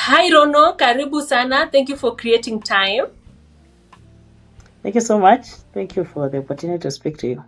Hi Rono, karibu sana. Thank you for creating time. Thank you so much. Thank you for the opportunity to speak to you.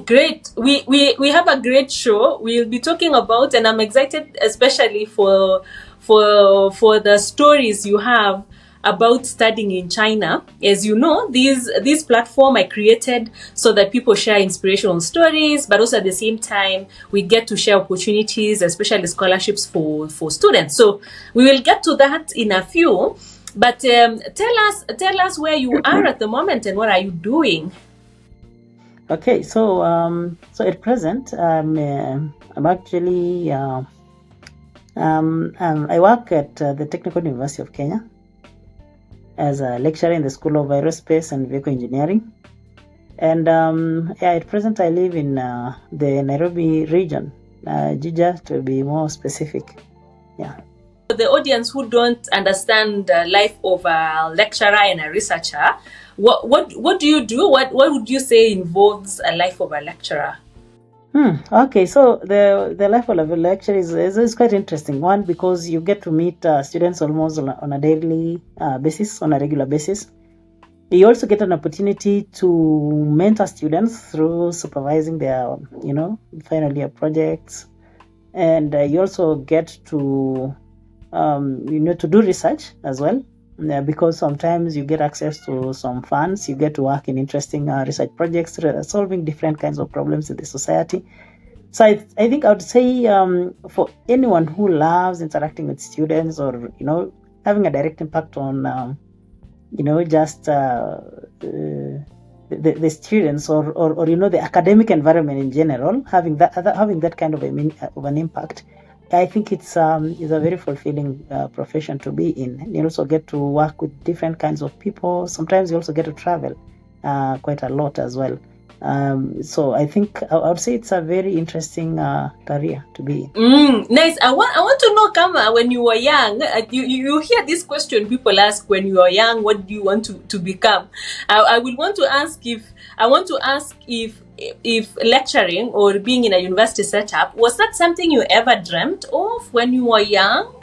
Great. We have a great show. We'll be talking about, and I'm excited especially for the stories you have about studying in China. As you know, this platform I created so that people share inspirational stories, but also at the same time we get to share opportunities, especially scholarships for students. So we will get to that in a few. But tell us where you are at the moment and what are you doing. Okay, so at present, I'm actually I work at the Technical University of Kenya as a lecturer in the School of Aerospace and Vehicle Engineering, and at present I live in the Nairobi region, Juja to be more specific. Yeah. For the audience who don't understand the life of a lecturer and a researcher, what do you do? What would you say involves a life of a lecturer? Okay, so the life of a lecturer is quite interesting. One, because you get to meet students almost on a daily basis, on a regular basis. You also get an opportunity to mentor students through supervising their, final year projects, and you also get to, to do research as well. Because sometimes you get access to some funds, you get to work in interesting research projects, solving different kinds of problems in the society. So I think I would say for anyone who loves interacting with students, or having a direct impact on just the students, or the academic environment in general, having that kind of an impact, I think it's a very fulfilling profession to be in. You also get to work with different kinds of people. Sometimes you also get to travel quite a lot as well. So I think I would say it's a very interesting career to be in. Nice. I want to know, Kama, when you were young, you hear this question people ask when you are young, what do you want to become? I will want to ask if lecturing or being in a university setup, was that something you ever dreamt of when you were young?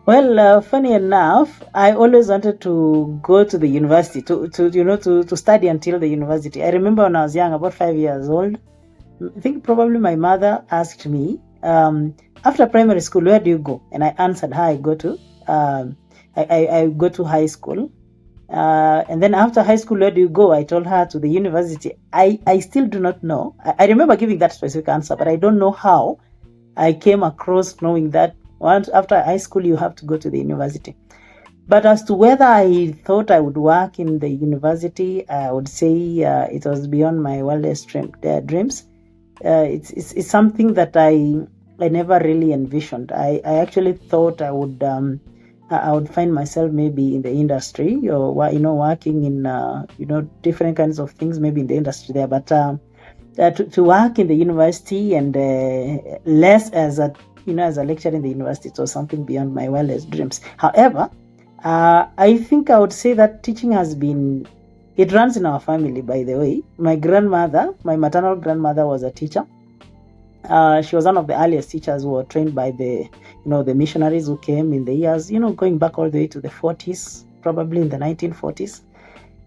Well, funny enough, I always wanted to go to the university to study until the university. I remember when I was young, about 5 years old, I think probably my mother asked me, after primary school, where do you go? And I answered her, I go to high school. And then after high school, where do you go? I told her to the university. I still do not know. I remember giving that specific answer, but I don't know how I came across knowing that once after high school, you have to go to the university. But as to whether I thought I would work in the university, I would say it was beyond my wildest dreams. It's something that I never really envisioned. I actually thought I would find myself maybe in the industry, or working in different kinds of things, maybe in the industry there. But to work in the university, and less as a lecturer in the university, it was something beyond my wildest dreams. However, I think I would say that teaching it runs in our family, by the way. My maternal grandmother was a teacher. She was one of the earliest teachers who were trained by the missionaries who came in the years, going back all the way to the 40s, probably in the 1940s.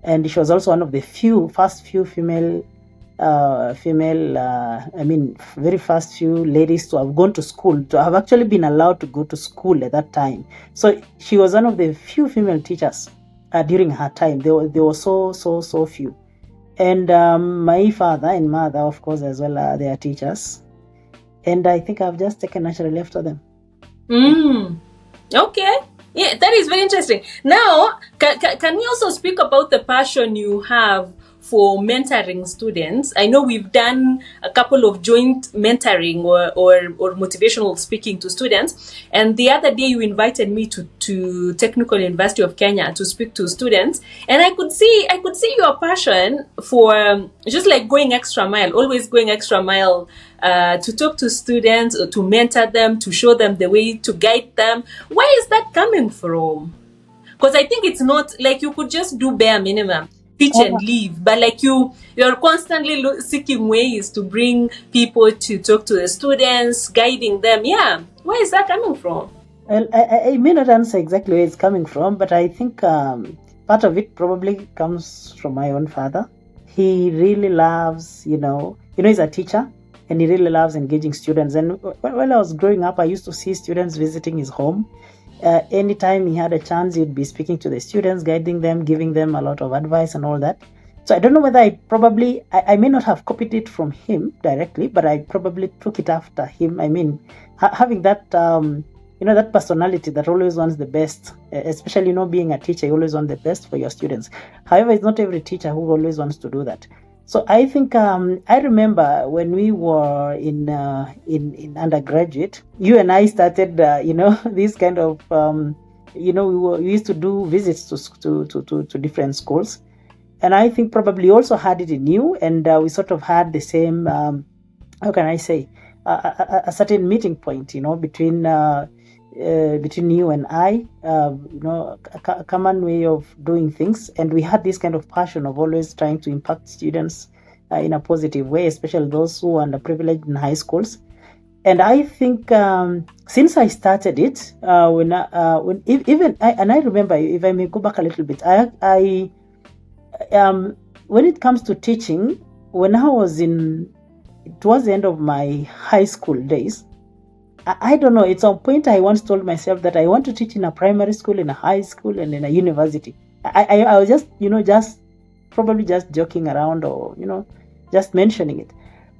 And she was also one of the first few very first few ladies to have gone to school, to have actually been allowed to go to school at that time. So she was one of the few female teachers during her time. There were so few. And my father and mother, of course, as well, they are teachers. And I think I've just taken naturally after them. Okay. Yeah, that is very interesting. Now, can we also speak about the passion you have for mentoring students? I know we've done a couple of joint mentoring or motivational speaking to students. And the other day you invited me to Technical University of Kenya to speak to students. And I could see your passion for just like going extra mile, always going extra mile to talk to students, to mentor them, to show them the way, to guide them. Where is that coming from? Because I think it's not like you could just do bare minimum, teach and leave, but like you're constantly seeking ways to bring people to talk to the students, guiding them. Yeah. Where is that coming from? Well, I may not answer exactly where it's coming from, but I think part of it probably comes from my own father. He really loves, he's a teacher, and he really loves engaging students. And while I was growing up, I used to see students visiting his home. Anytime he had a chance, he'd be speaking to the students, guiding them, giving them a lot of advice and all that. So I don't know whether I may not have copied it from him directly, but I probably took it after him. I mean, having that, that personality that always wants the best, especially, being a teacher, you always want the best for your students. However, it's not every teacher who always wants to do that. So I think I remember when we were in undergraduate, you and I started, this kind of, we used to do visits to different schools. And I think probably you also had it in you, and we sort of had the same, how can I say, a certain meeting point, between you and I, a common way of doing things. And we had this kind of passion of always trying to impact students in a positive way, especially those who are underprivileged in high schools. And I think since I started it, I remember, if I may go back a little bit, when it comes to teaching, when I was towards the end of my high school days, I don't know, at some point I once told myself that I want to teach in a primary school, in a high school, and in a university. I was just, probably just joking around, or, just mentioning it.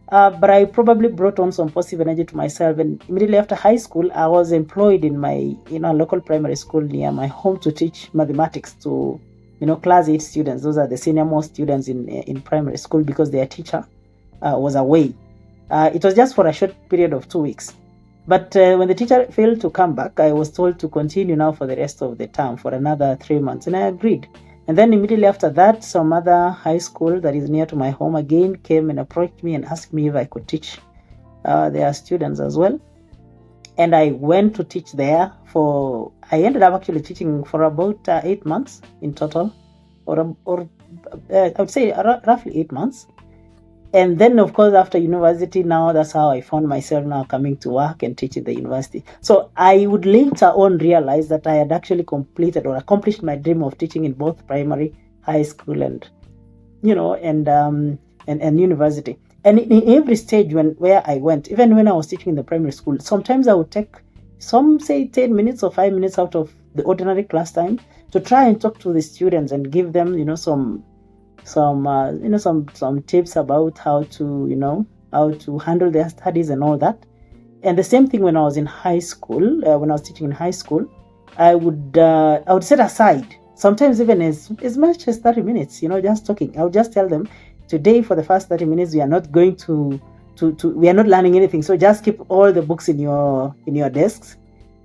But I probably brought on some positive energy to myself. And immediately after high school, I was employed in my, local primary school near my home to teach mathematics to, class 8 students. Those are the senior most students in primary school, because their teacher was away. It was just for a short period of 2 weeks. But when the teacher failed to come back, I was told to continue now for the rest of the term for another 3 months. And I agreed. And then immediately after that, some other high school that is near to my home again came and approached me and asked me if I could teach their students as well. And I went to teach there I ended up actually teaching for about 8 months in total, or I would say roughly 8 months. And then, of course, after university, now that's how I found myself now coming to work and teach at the university. So I would later on realize that I had actually completed or accomplished my dream of teaching in both primary, high school, and university. And in every stage where I went, even when I was teaching in the primary school, sometimes I would take some, say, 10 minutes or 5 minutes out of the ordinary class time to try and talk to the students and give them, some tips about how to handle their studies and all that. And the same thing when I was in high school, when I was teaching in high school, I would set aside sometimes even as much as 30 minutes, just talking. I would just tell them, today for the first 30 minutes, we are not going to we are not learning anything. So just keep all the books in your desks,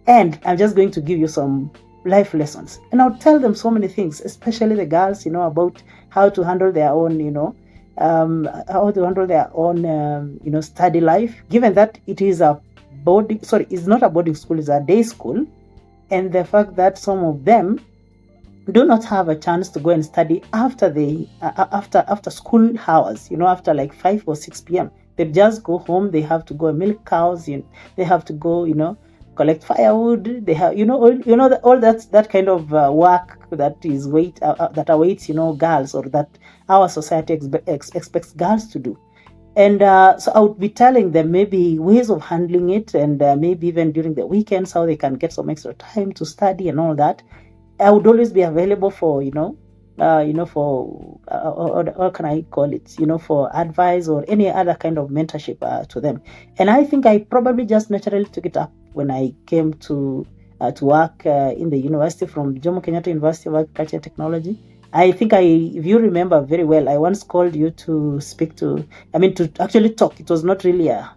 and I'm just going to give you some life lessons. And I'll tell them so many things, especially the girls, about how to handle their own, study life, given that it is it's not a boarding school, it's a day school. And the fact that some of them do not have a chance to go and study after school hours, after like 5 or 6 p.m. They just go home, they have to go milk cows, they have to go, collect firewood. They have, all that kind of work that awaits, girls, or that our society expects girls to do. And so I would be telling them maybe ways of handling it, and maybe even during the weekends how they can get some extra time to study and all that. I would always be available for, what can I call it, for advice or any other kind of mentorship to them. And I think I probably just naturally took it up when I came to work in the university, from Jomo Kenyatta University of Agriculture and Technology. I think if you remember very well, I once called you to to actually talk. It was not really a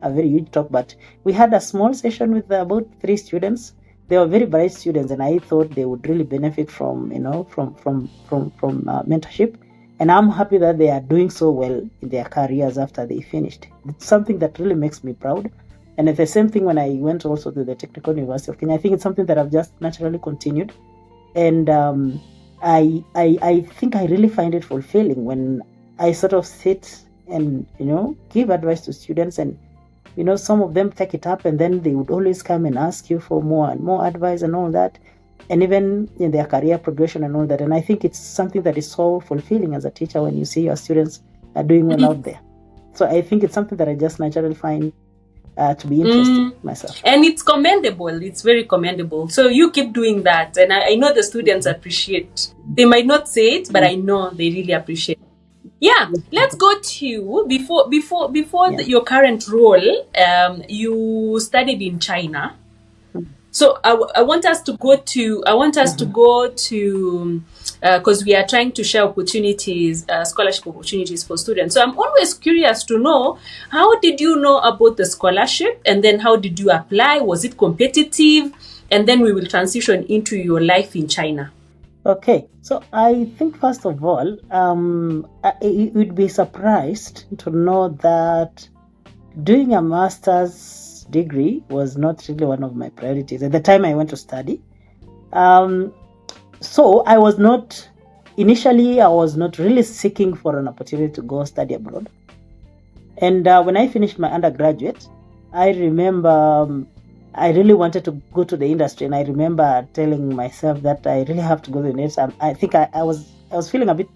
very huge talk, but we had a small session with about 3 students. They were very bright students, and I thought they would really benefit from mentorship. And I'm happy that they are doing so well in their careers after they finished. It's something that really makes me proud. And it's the same thing when I went also to the Technical University of Kenya. I think it's something that I've just naturally continued. And I think I really find it fulfilling when I sort of sit and, give advice to students, and some of them take it up, and then they would always come and ask you for more and more advice and all that, and even in their career progression and all that. And I think it's something that is so fulfilling as a teacher when you see your students are doing well out there. So I think it's something that I just naturally find to be interesting myself. And it's commendable. It's very commendable. So you keep doing that. And I know the students appreciate. They might not say it, but I know they really appreciate. Yeah, let's go to before your current role. You studied in China, so I want us to go to because we are trying to share opportunities, scholarship opportunities for students. So I'm always curious to know, how did you know about the scholarship, and then how did you apply? Was it competitive? And then we will transition into your life in China. Okay, so I think first of all, you would be surprised to know that doing a master's degree was not really one of my priorities at the time I went to study. So I was not really seeking for an opportunity to go study abroad. And when I finished my undergraduate, I remember I really wanted to go to the industry, and I remember telling myself that I really have to go to the industry. I think I was feeling a bit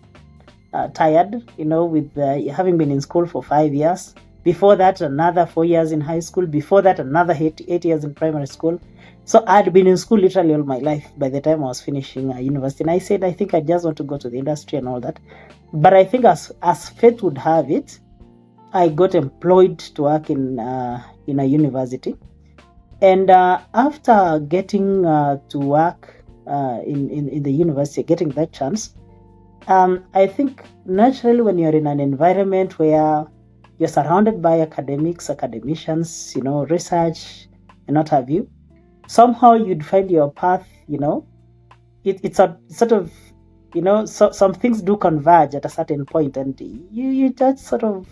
tired, with having been in school for 5 years. Before that, another 4 years in high school. Before that, another 8 years in primary school. So I'd been in school literally all my life by the time I was finishing university. And I said, I think I just want to go to the industry and all that. But I think as fate would have it, I got employed to work in a university. And after getting to work in the university, getting that chance, I think naturally when you're in an environment where you're surrounded by academicians, research, and what have you, somehow you'd find your path, it's a sort of, some things do converge at a certain point, and you just sort of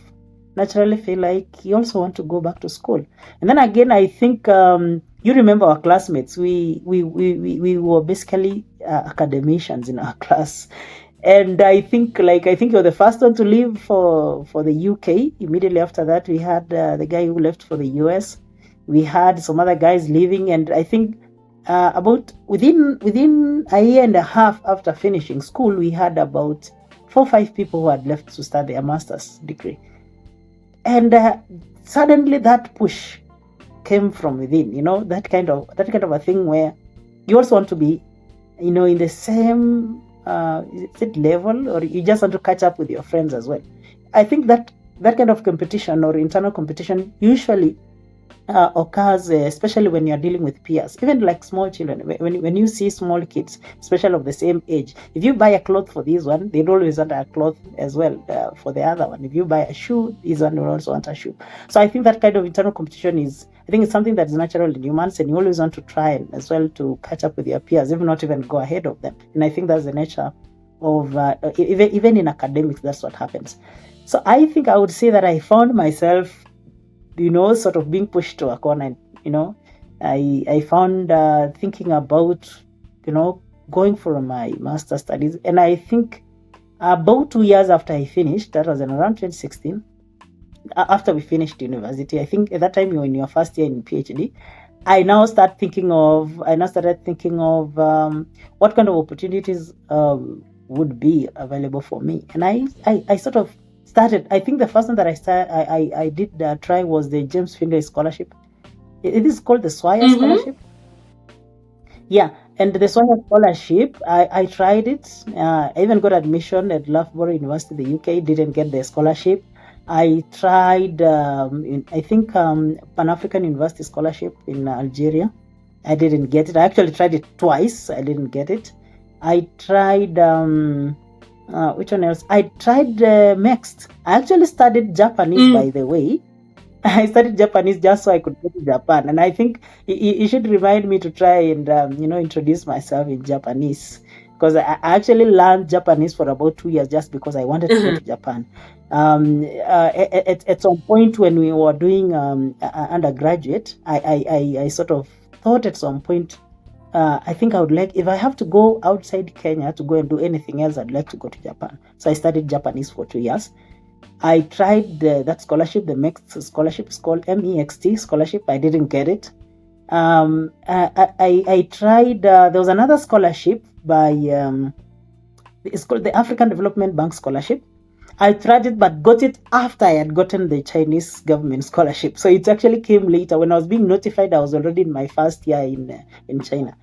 naturally feel like you also want to go back to school. And then again, I think you remember our classmates. We were basically academicians in our class, and I think you're the first one to leave for the UK. Immediately after that, we had the guy who left for the US. We had some other guys leaving, and I think about within a year and a half after finishing school, we had about 4 or 5 people who had left to start their master's degree. And suddenly that push came from within, that kind of a thing where you also want to be, in the same level, or you just want to catch up with your friends as well. I think that kind of competition or internal competition usually occurs, especially when you're dealing with peers, even like small children. When you see small kids, especially of the same age, if you buy a cloth for this one, they'd always want a cloth as well for the other one. If you buy a shoe, this one will also want a shoe. So I think that kind of internal competition it's something that is natural in humans, and you always want to try as well to catch up with your peers, if not even go ahead of them. And I think that's the nature of even in academics, that's what happens. So I think I would say that I found myself sort of being pushed to a corner. I found thinking about, going for my master's studies. And I think about 2 years after I finished, that was in around 2016, after we finished university, I think at that time you were in your first year in PhD, I now started thinking of what kind of opportunities would be available for me. And I sort of started. I think the first one that I did try was the James Finlay Scholarship. It is called the Swire Scholarship. Yeah, and the Swire Scholarship, I tried it. I even got admission at Loughborough University, the UK. Didn't get the scholarship. I tried, Pan-African University Scholarship in Algeria. I didn't get it. I actually tried it twice. I didn't get it. I tried, which one else? I tried MEXT. I actually studied Japanese, by the way. I studied Japanese just so I could go to Japan. And I think you should remind me to try and, introduce myself in Japanese. Because I actually learned Japanese for about 2 years just because I wanted to go to Japan. At some point when we were doing undergraduate, I sort of thought at some point, I think I would like, if I have to go outside Kenya to go and do anything else, I'd like to go to Japan. So I studied Japanese for 2 years. I tried that scholarship, the MEXT scholarship. It's called MEXT scholarship. I didn't get it. I tried, there was another scholarship by, it's called the African Development Bank Scholarship. I tried it, but got it after I had gotten the Chinese government scholarship. So it actually came later. When I was being notified, I was already in my first year in China.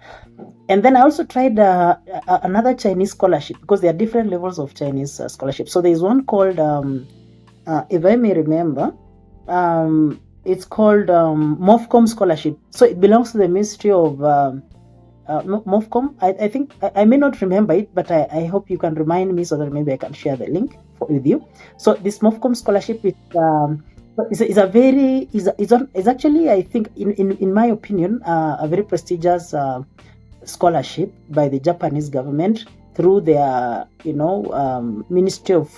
And then I also tried another Chinese scholarship, because there are different levels of Chinese scholarship. So there's one called, if I may remember, it's called MOFCOM scholarship. So it belongs to the Ministry of MOFCOM. I think I may not remember it, but I hope you can remind me so that maybe I can share the link with you. So this MOFCOM scholarship is actually, I think, in my opinion, a very prestigious scholarship by the Japanese government through their Ministry of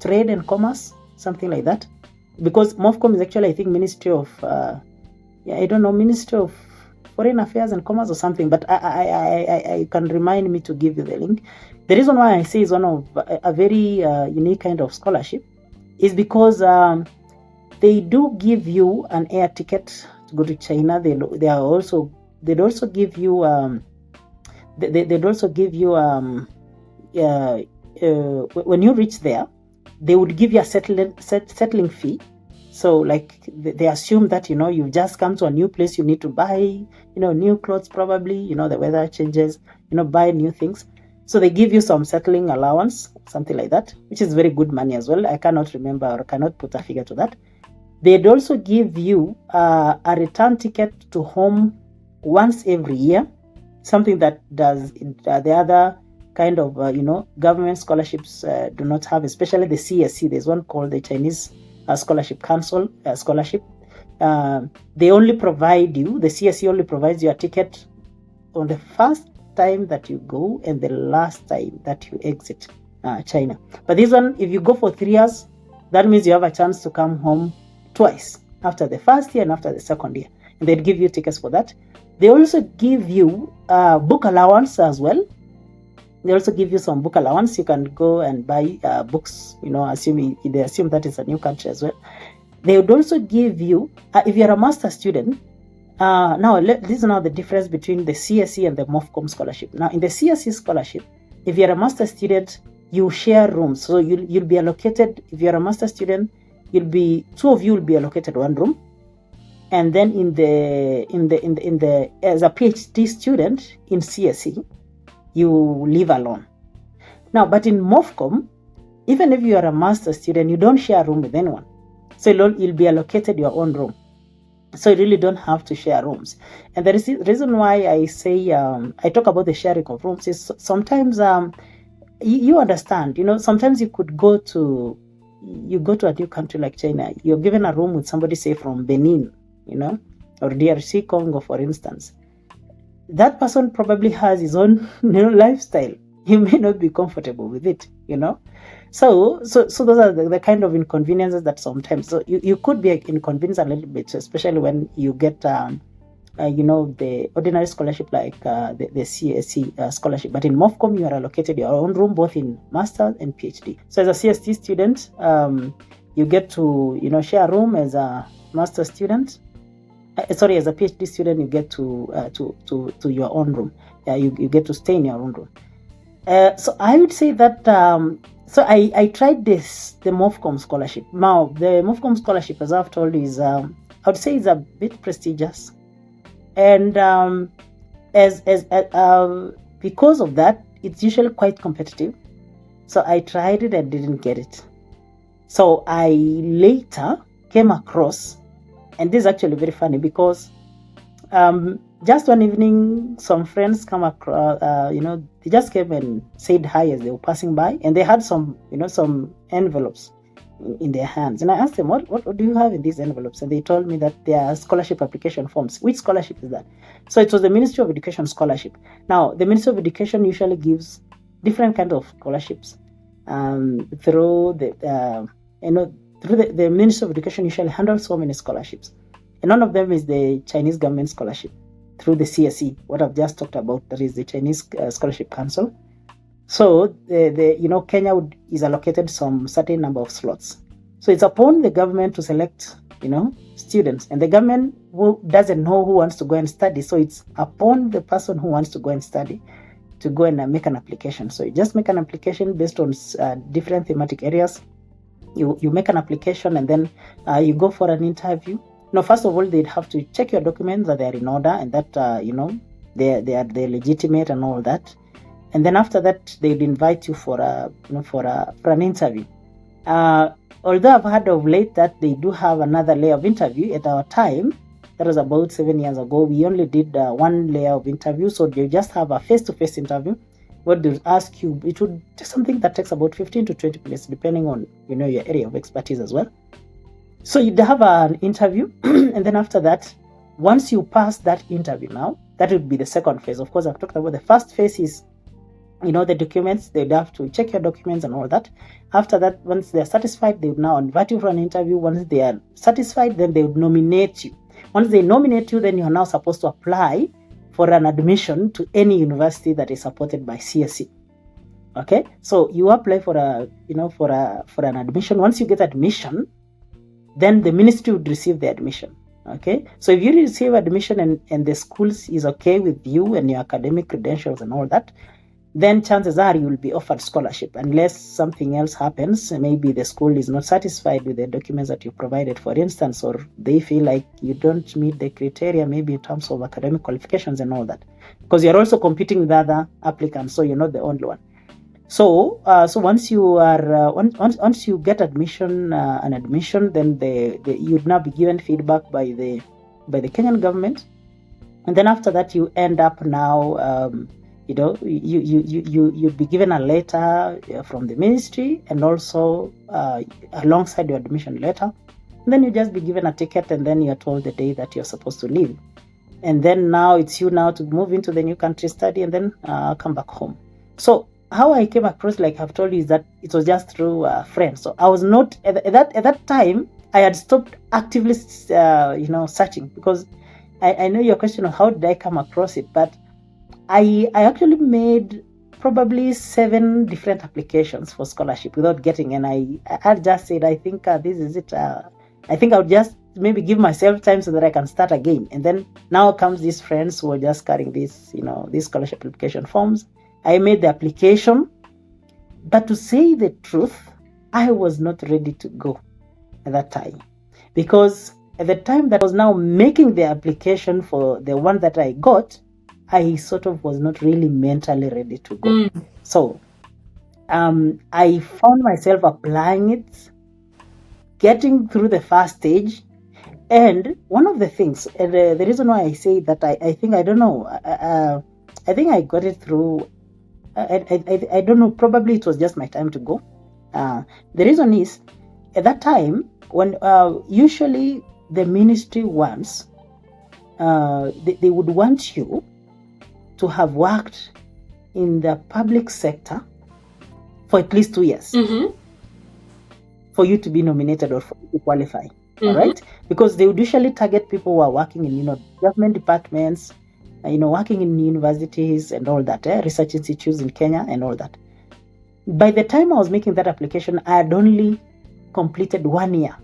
Trade and Commerce, something like that. Because MOFCOM is actually, I think, Ministry of Ministry of Foreign Affairs and Commerce or something, but I can remind me to give you the link. The reason why I say it's one of a very unique kind of scholarship is because they do give you an air ticket to go to China. They'd also give you when you reach there, they would give you a settling fee. So like they assume that, you've just come to a new place, you need to buy, new clothes probably, the weather changes, buy new things. So they give you some settling allowance, something like that, which is very good money as well. I cannot remember or cannot put a figure to that. They'd also give you a return ticket to home once every year, something that does the other kind of, government scholarships do not have, especially the CSC. There's one called the Chinese Scholarship Council scholarship. They only provide you, the CSC only provides you a ticket on the first time that you go and the last time that you exit China. But this one, if you go for 3 years, that means you have a chance to come home twice, after the first year and after the second year. And they'd give you tickets for that. They also give you book allowance as well. They also give you some book allowance. You can go and buy books, assuming they assume that it's a new country as well. They would also give you, if you're a master student, this is now the difference between the CSE and the MOFCOM scholarship. Now, in the CSE scholarship, if you're a master student, you share rooms. So you'll be allocated, if you're a master student, two of you will be allocated one room. And then as a PhD student in CSE, you live alone. Now, but in MOFCOM, even if you are a master student, you don't share a room with anyone. So you'll be allocated your own room. So you really don't have to share rooms. And the reason why I say, I talk about the sharing of rooms is sometimes, you understand, sometimes you go to a new country like China, you're given a room with somebody, say, from Benin, or DRC Congo, for instance. That person probably has his own lifestyle. You may not be comfortable with it, So those are the kind of inconveniences that sometimes, so you could be inconvenienced a little bit, especially when you get, the ordinary scholarship like the CSC scholarship. But in MOFCOM, you are allocated your own room, both in master's and PhD. So as a CST student, you get to, share a room. As a master student, as a PhD student, you get to your own room. You get to stay in your own room. So I would say that, so I tried the MOFCOM scholarship. Now, the MOFCOM scholarship, as I've told you, is, I would say, is a bit prestigious. And because of that, it's usually quite competitive. So I tried it and didn't get it. So I later came across, and this is actually very funny because just one evening, some friends come across, they just came and said hi as they were passing by, and they had some envelopes in their hands. And I asked them, what do you have in these envelopes? And they told me that they are scholarship application forms. Which scholarship is that? So it was the Ministry of Education scholarship. Now, the Ministry of Education usually gives different kinds of scholarships through the Ministry of Education usually handles so many scholarships. And one of them is the Chinese government scholarship through the CSE, what I've just talked about, that is the Chinese Scholarship Council. So Kenya is allocated some certain number of slots. So it's upon the government to select, students, and the government doesn't know who wants to go and study. So it's upon the person who wants to go and study to go and make an application. So you just make an application based on different thematic areas. You make an application, and then you go for an interview. First of all, they'd have to check your documents that they are in order and that they're legitimate and all that. And then after that, they'd invite you for an interview. Although I've heard of late that they do have another layer of interview, at our time, that was about 7 years ago, we only did one layer of interview. So they just have a face-to-face interview where they ask you, it would be something that takes about 15 to 20 minutes, depending on your area of expertise as well. So you'd have an interview, and then after that, once you pass that interview now, that would be the second phase. Of course, I've talked about the first phase is, the documents. They'd have to check your documents and all that. After that, once they're satisfied, they would now invite you for an interview. Once they are satisfied, then they would nominate you. Once they nominate you, then you are now supposed to apply for an admission to any university that is supported by CSE. Okay, so you apply for an admission. Once you get admission, then the ministry would receive the admission. Okay, so if you receive admission and the school is okay with you and your academic credentials and all that, then chances are you will be offered scholarship, unless something else happens. Maybe the school is not satisfied with the documents that you provided, for instance, or they feel like you don't meet the criteria, maybe in terms of academic qualifications and all that, because you're also competing with other applicants, so you're not the only one. So once you are once you get admission, then you'd now be given feedback by the Kenyan government, and then after that you end up now. You'd be given a letter from the ministry, and also alongside your admission letter. And then you just be given a ticket, and then you're told the day that you're supposed to leave. And then now it's you now to move into the new country, study, and then come back home. So how I came across, like I've told you, is that it was just through friends. So I was not at that time. I had stopped actively, searching, because I know your question of how did I come across it, but I actually made probably 7 different applications for scholarship without getting, and I just said, I think this is it. I think I'll just maybe give myself time so that I can start again. And then now comes these friends who are just carrying these scholarship application forms. I made the application, but to say the truth, I was not ready to go at that time, because at the time that I was now making the application for the one that I got, I sort of was not really mentally ready to go. So I found myself applying it, getting through the first stage. And one of the things, the reason why I say that I think, I don't know, I think I got it through, I don't know, probably it was just my time to go. The reason is, at that time, when usually the ministry wants, they would want you to have worked in the public sector for at least 2 years for you to be nominated or for you to qualify. All right, because they would usually target people who are working in government departments, working in universities and all that, research institutes in Kenya and all that. By the time I was making that application, I had only completed 1 year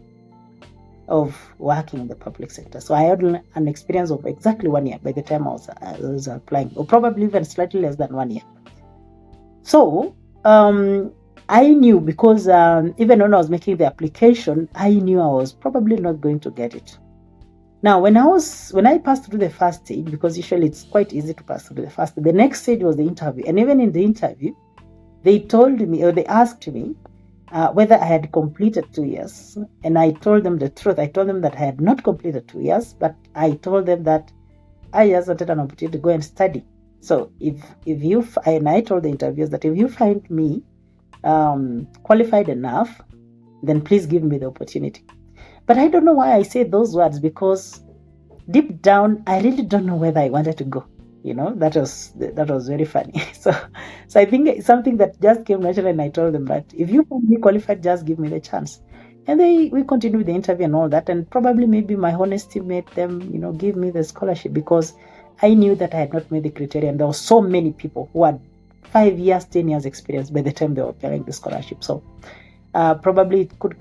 of working in the public sector. So I had an experience of exactly 1 year by the time I was applying, or probably even slightly less than 1 year. So I knew, because even when I was making the application, I knew I was probably not going to get it. Now, when I passed through the first stage, because usually it's quite easy to pass through the first, the next stage was the interview. And even in the interview, they told me, or they asked me, whether I had completed 2 years. And I told them the truth. I told them that I had not completed 2 years, but I told them that I just wanted an opportunity to go and study. So and I told the interviewers that if you find me qualified enough, then please give me the opportunity. But I don't know why I say those words, because deep down, I really don't know whether I wanted to go. That was very funny. So I think it's something that just came naturally, and I told them that if you find me qualified, just give me the chance. And we continued the interview and all that, and probably maybe my honesty made them, give me the scholarship, because I knew that I had not made the criteria, and there were so many people who had 5 years, 10 years experience by the time they were applying the scholarship. So Probably it could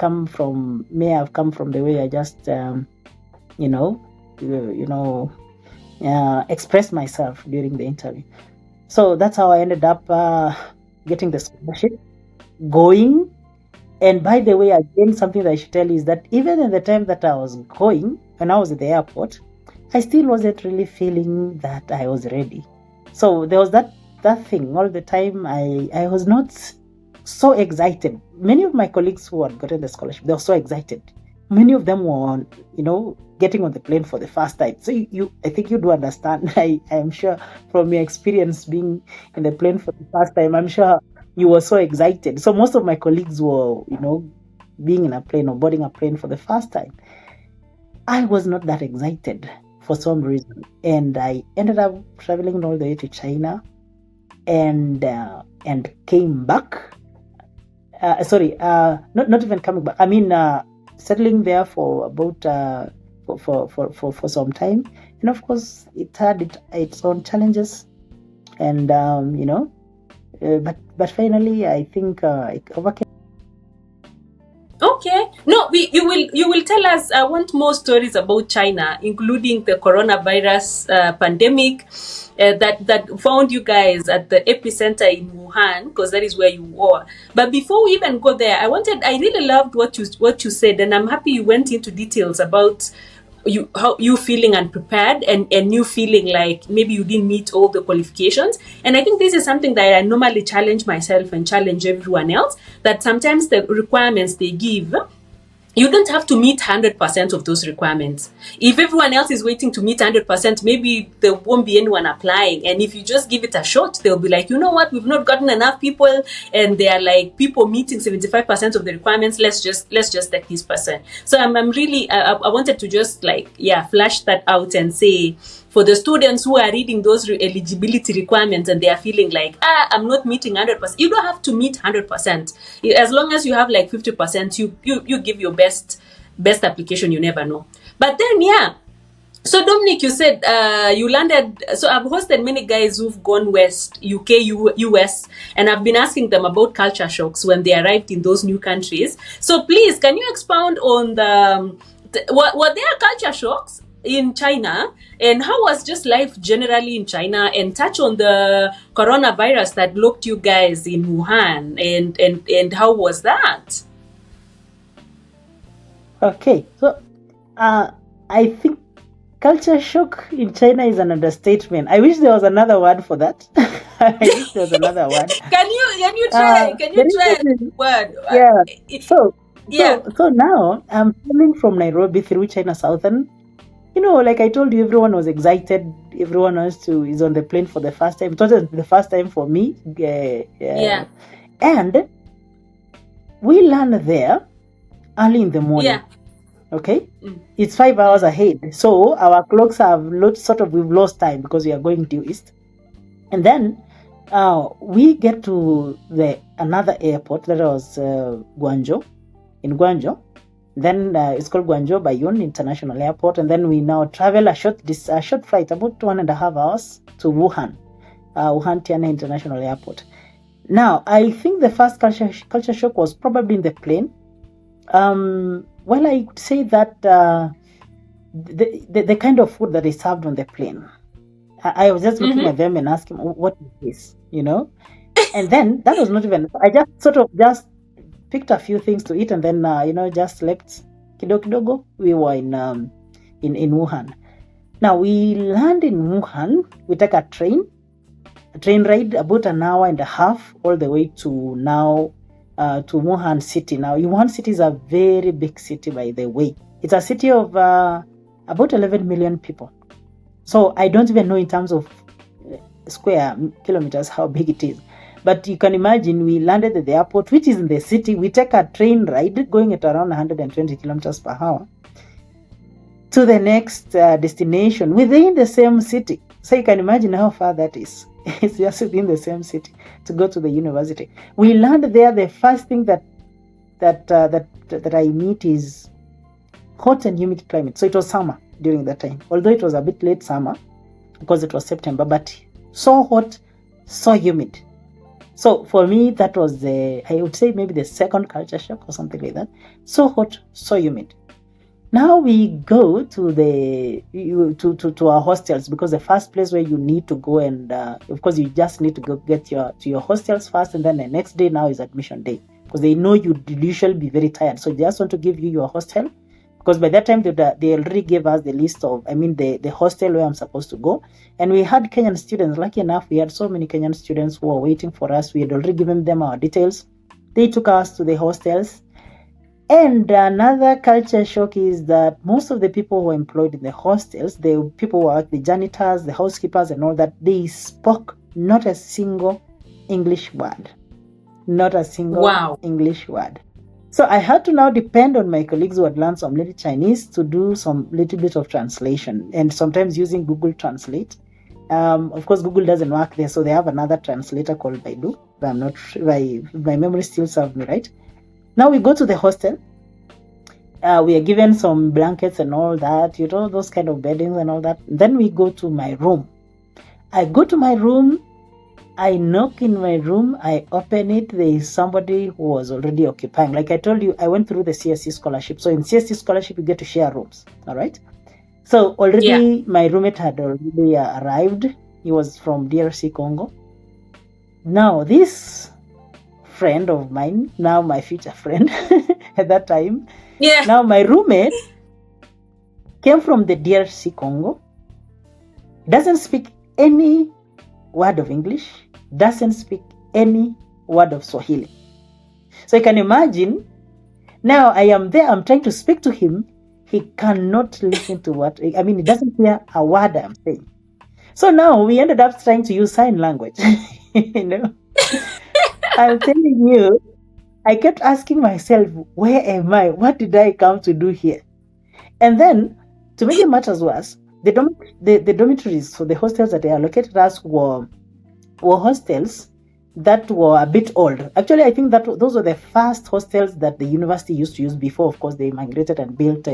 may have come from the way I just, express myself during the interview. So that's how I ended up getting the scholarship, going. And by the way, again, something that I should tell you is that even in the time that I was going, when I was at the airport, I still wasn't really feeling that I was ready. So there was that thing all the time. I was not so excited. Many of my colleagues who had gotten the scholarship, they were so excited. Many of them were, getting on the plane for the first time. So I think you do understand. I am sure from your experience being in the plane for the first time, I'm sure you were so excited. So most of my colleagues were, being in a plane or boarding a plane for the first time. I was not that excited for some reason. And I ended up traveling all the way to China and came back. Not even coming back. I mean, settling there for about for some time, and of course it had its own challenges, and but finally I think I overcame. Okay. No, you will tell us. I want more stories about China, including the coronavirus pandemic that found you guys at the epicenter in Wuhan, because that is where you were. But before we even go there, I really loved what you said, and I'm happy you went into details about how you feeling unprepared and you feeling like maybe you didn't meet all the qualifications. And I think this is something that I normally challenge myself and challenge everyone else, that sometimes the requirements they give, you don't have to meet 100% of those requirements. If everyone else is waiting to meet 100%, maybe there won't be anyone applying. And if you just give it a shot, they'll be like, you know what, we've not gotten enough people, and they are like people meeting 75% of the requirements. Let's just take this person. So I'm really, I wanted to just flash that out and say, for the students who are reading those eligibility requirements and they are feeling like, I'm not meeting 100%. You don't have to meet 100%. As long as you have like 50%, you give your best application. You never know. But then, so Dominic, you said you landed. So I've hosted many guys who've gone west, UK, US, and I've been asking them about culture shocks when they arrived in those new countries. So please, can you expound on were there culture shocks in China, and how was just life generally in China, and touch on the coronavirus that locked you guys in Wuhan, and how was that? Okay, so I think culture shock in China is an understatement. I wish there was another word for that. I wish there was another word. Can you try? Can you try a word? Yeah. So now I'm coming from Nairobi through China Southern. Like I told you, everyone was excited. Everyone is on the plane for the first time. It wasn't the first time for me. Yeah. And we land there early in the morning. Yeah. Okay. It's 5 hours ahead. So our clocks we've lost time because we are going due east. And then we get to another airport that was Guangzhou. In Guangzhou. Then it's called Guangzhou Baiyun International Airport, and then we now travel a short flight, about 1.5 hours, to Wuhan Tianhe International Airport. Now, I think the first culture shock was probably in the plane. Well, I say that the kind of food that is served on the plane, I was just looking at them and asking, what is this? And then that was not even. I just picked a few things to eat, and then just slept kidogo. We were in Wuhan. Now we land in Wuhan. We take a train ride about 1.5 hours all the way to Wuhan city. Now Wuhan city is a very big city, by the way. It's a city of about 11 million people. So I don't even know in terms of square kilometers how big it is. But you can imagine, we landed at the airport, which is in the city. We take a train ride going at around 120 kilometers per hour to the next destination within the same city. So you can imagine how far that is. It's just within the same city to go to the university. We land there. The first thing that I meet is hot and humid climate. So it was summer during that time, although it was a bit late summer because it was September, but so hot, so humid. So for me, that was I would say maybe the second culture shock or something like that. So hot, so humid. Now we go to our hostels, because the first place where you need to go, and of course you just need to go get to your hostels first, and then the next day now is admission day, because they know you'd usually be very tired, so they just want to give you your hostel, because by that time they already gave us the list of, the hostel where I'm supposed to go. And we had Kenyan students. Lucky enough, we had so many Kenyan students who were waiting for us. We had already given them our details. They took us to the hostels. And another culture shock is that most of the people who were employed in the hostels, the people who were the janitors, the housekeepers and all that, they spoke not a single English word. Not a single English word. So I had to now depend on my colleagues who had learned some little Chinese to do some little bit of translation, and sometimes using Google Translate. Of course, Google doesn't work there, so they have another translator called Baidu. But I'm not sure, my memory still serves me right. Now we go to the hostel. We are given some blankets and all that, those kind of beddings and all that. Then we go to my room. I go to my room. I knock in my room, I open it, there is somebody who was already occupying. Like I told you, I went through the CSC scholarship. So in CSC scholarship, you get to share rooms, all right? So already my roommate had already arrived. He was from DRC Congo. Now this friend of mine, now my future friend at that time, now my roommate came from the DRC Congo, doesn't speak any word of English, doesn't speak any word of Swahili. So you can imagine, now I am there, I'm trying to speak to him, he cannot listen to he doesn't hear a word I'm saying. So now we ended up trying to use sign language. I'm telling you, I kept asking myself, where am I? What did I come to do here? And then, to make it matters worse, the dormitories, so the hostels that they allocated us were hostels that were a bit old. Actually, I think that those were the first hostels that the university used to use before, of course, they migrated and built,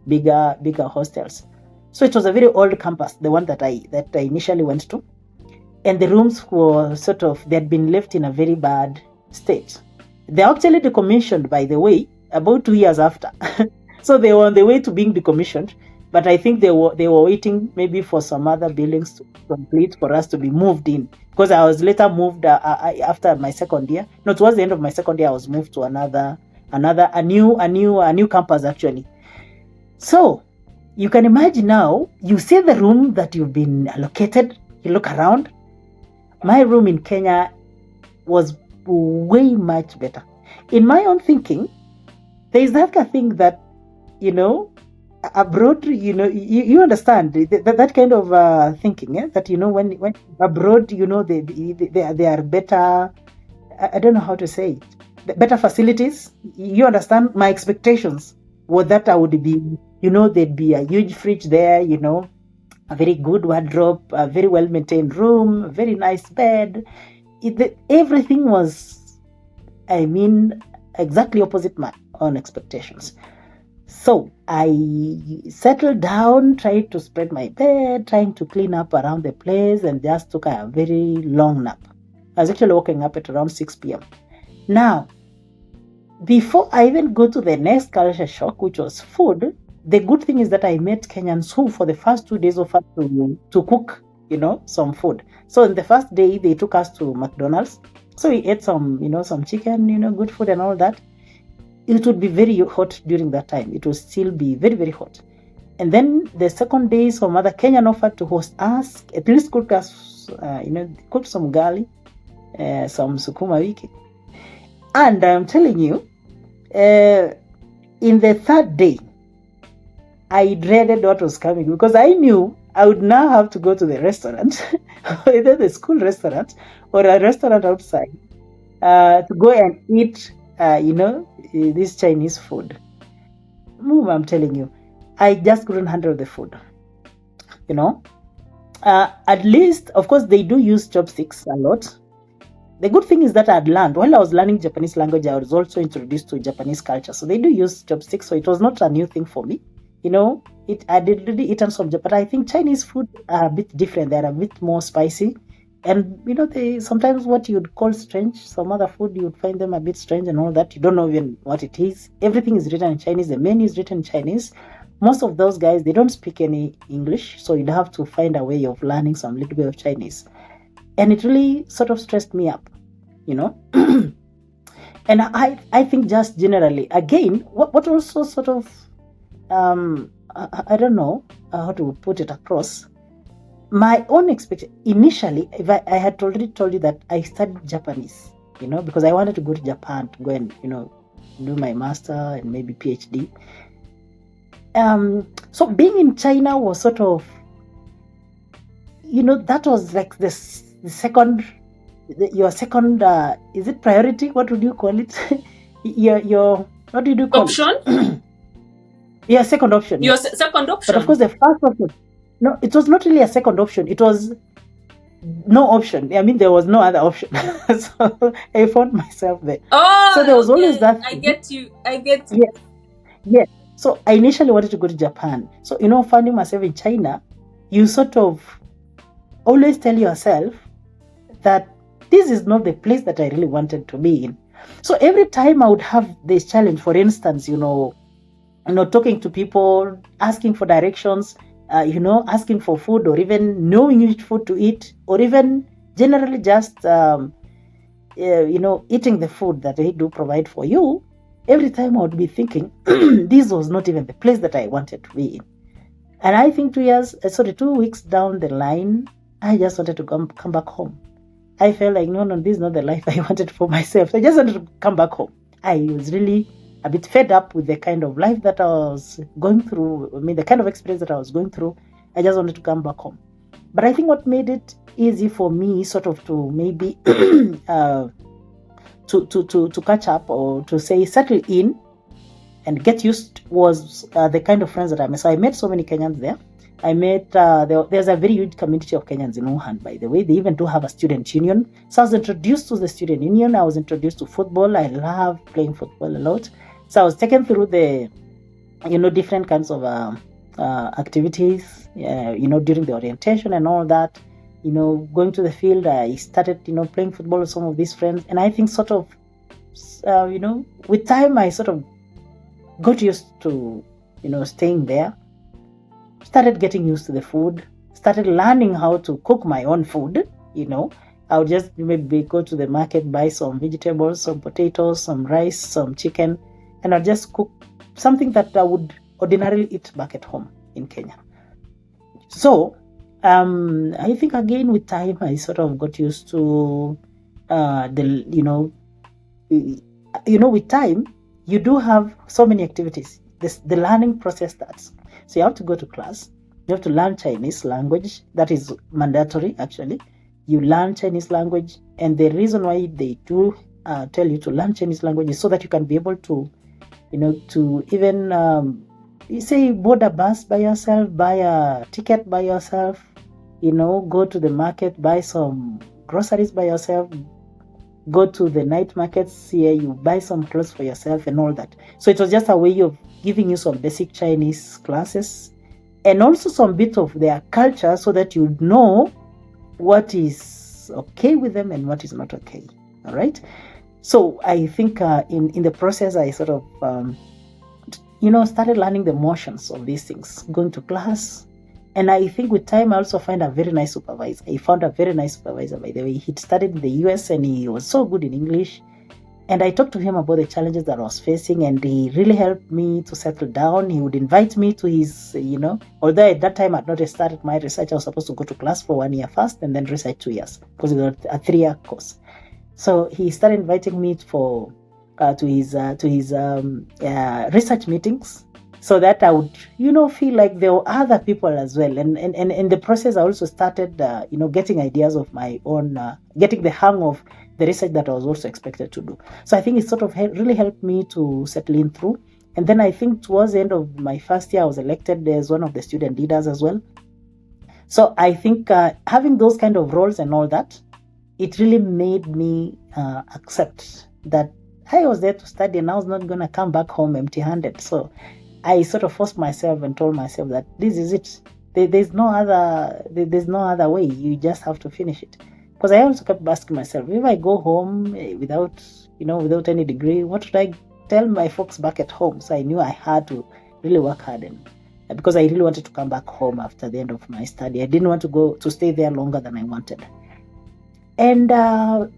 bigger hostels. So it was a very old campus, the one that I initially went to. And the rooms were they had been left in a very bad state. They actually decommissioned, by the way, about 2 years after. So they were on the way to being decommissioned. But I think they were waiting maybe for some other buildings to complete for us to be moved in. Because I was later moved after my second year. No, towards the end of my second year, I was moved to a new campus actually. So you can imagine now, you see the room that you've been allocated, you look around. My room in Kenya was way much better. In my own thinking, there is that thing that, abroad, you understand that kind of thinking, that when abroad, they are better. I don't know how to say it. Better facilities. You understand my expectations were that I would be, there'd be a huge fridge there, a very good wardrobe, a very well maintained room, a very nice bed. Everything was, exactly opposite my own expectations. So I settled down, tried to spread my bed, trying to clean up around the place, and just took a very long nap. I was actually waking up at around 6 p.m. Now, before I even go to the next culture shock, which was food, the good thing is that I met Kenyans who, for the first 2 days, offered to cook, some food. So in the first day, they took us to McDonald's. So we ate some chicken, good food and all that. It would be very hot during that time. It would still be very, very hot. And then the second day, some other Kenyan offered to host us, at least cook us, cook some gali, some sukuma wiki. And I'm telling you, in the third day, I dreaded what was coming, because I knew I would now have to go to the restaurant, either the school restaurant or a restaurant outside, to go and eat, this Chinese food. I'm telling you, I just couldn't handle the food. At least, of course, they do use chopsticks a lot. The good thing is that I had learned, while I was learning Japanese language, I was also introduced to Japanese culture. So they do use chopsticks, so it was not a new thing for me. I did really eaten some Japan. I think Chinese food are a bit different. They're a bit more spicy. And they sometimes what you'd call strange, some other food you'd find them a bit strange and all that. You don't know even what it is. Everything is written in Chinese. The menu is written in Chinese. Most of those guys, they don't speak any English, so you'd have to find a way of learning some little bit of Chinese. And it really sort of stressed me up, And I think just generally, again, what also sort of, I don't know how to put it across. My own expectation, initially, if I had already told you that I studied Japanese, because I wanted to go to Japan to go and, do my master and maybe PhD. So being in China was sort of, that was like the second, your second, is it priority? What would you call it? your what did you call option? it? Yeah, second option. Your yes. second option. But of course, the first option, no, it was not really a second option. It was no option. I mean, there was no other option. So I found myself there. Oh, so there was always that. I get you. Yes. So I initially wanted to go to Japan. So, finding myself in China, you sort of always tell yourself that this is not the place that I really wanted to be in. So every time I would have this challenge, for instance, talking to people, asking for directions, asking for food, or even knowing which food to eat, or even generally just, eating the food that they do provide for you. Every time I would be thinking, this was not even the place that I wanted to be in. And I think 2 weeks down the line, I just wanted to come back home. I felt like, no, this is not the life I wanted for myself. I just wanted to come back home. I was really a bit fed up with the kind of life that I was going through. I mean, the kind of experience that I was going through. I just wanted to come back home. But I think what made it easy for me sort of to maybe to catch up, or to say settle in and get used, was the kind of friends that I met. So I met so many Kenyans there. I met, there's a very huge community of Kenyans in Wuhan, by the way. They even do have a student union. So I was introduced to the student union. I was introduced to football. I love playing football a lot. So I was taken through the, different kinds of activities, during the orientation and all that. Going to the field, I started, playing football with some of these friends. And I think sort of, with time, I sort of got used to, staying there. Started getting used to the food. Started learning how to cook my own food. I would just maybe go to the market, buy some vegetables, some potatoes, some rice, some chicken, and I'd just cook something that I would ordinarily eat back at home in Kenya. So, I think again with time, I sort of got used to with time, you do have so many activities. The learning process starts. So you have to go to class. You have to learn Chinese language. That is mandatory, actually. You learn Chinese language. And the reason why they do tell you to learn Chinese language is so that you can be able to, to even, say, board a bus by yourself, buy a ticket by yourself, go to the market, buy some groceries by yourself, go to the night markets here, you buy some clothes for yourself and all that. So it was just a way of giving you some basic Chinese classes and also some bit of their culture, so that you know what is okay with them and what is not okay. All right. So I think in the process, I sort of, started learning the motions of these things, going to class. And I think with time, I also find a very nice supervisor. I found a very nice supervisor, by the way. He'd studied in the US and he was so good in English. And I talked to him about the challenges that I was facing, and he really helped me to settle down. He would invite me to his, although at that time I had not started my research, I was supposed to go to class for 1 year first and then research 2 years, because it was a 3-year course. So he started inviting me to his research meetings, so that I would, feel like there were other people as well. And in the process, I also started, getting ideas of my own, getting the hang of the research that I was also expected to do. So I think it sort of really helped me to settle in through. And then I think towards the end of my first year, I was elected as one of the student leaders as well. So I think having those kind of roles and all that, it really made me accept that I was there to study and I was not going to come back home empty-handed. So I sort of forced myself and told myself that this is it. There's no other way. You just have to finish it. because I also kept asking myself, if I go home without any degree, what should I tell my folks back at home? So I knew I had to really work hard, and because I really wanted to come back home after the end of my study. I didn't want to stay there longer than I wanted. And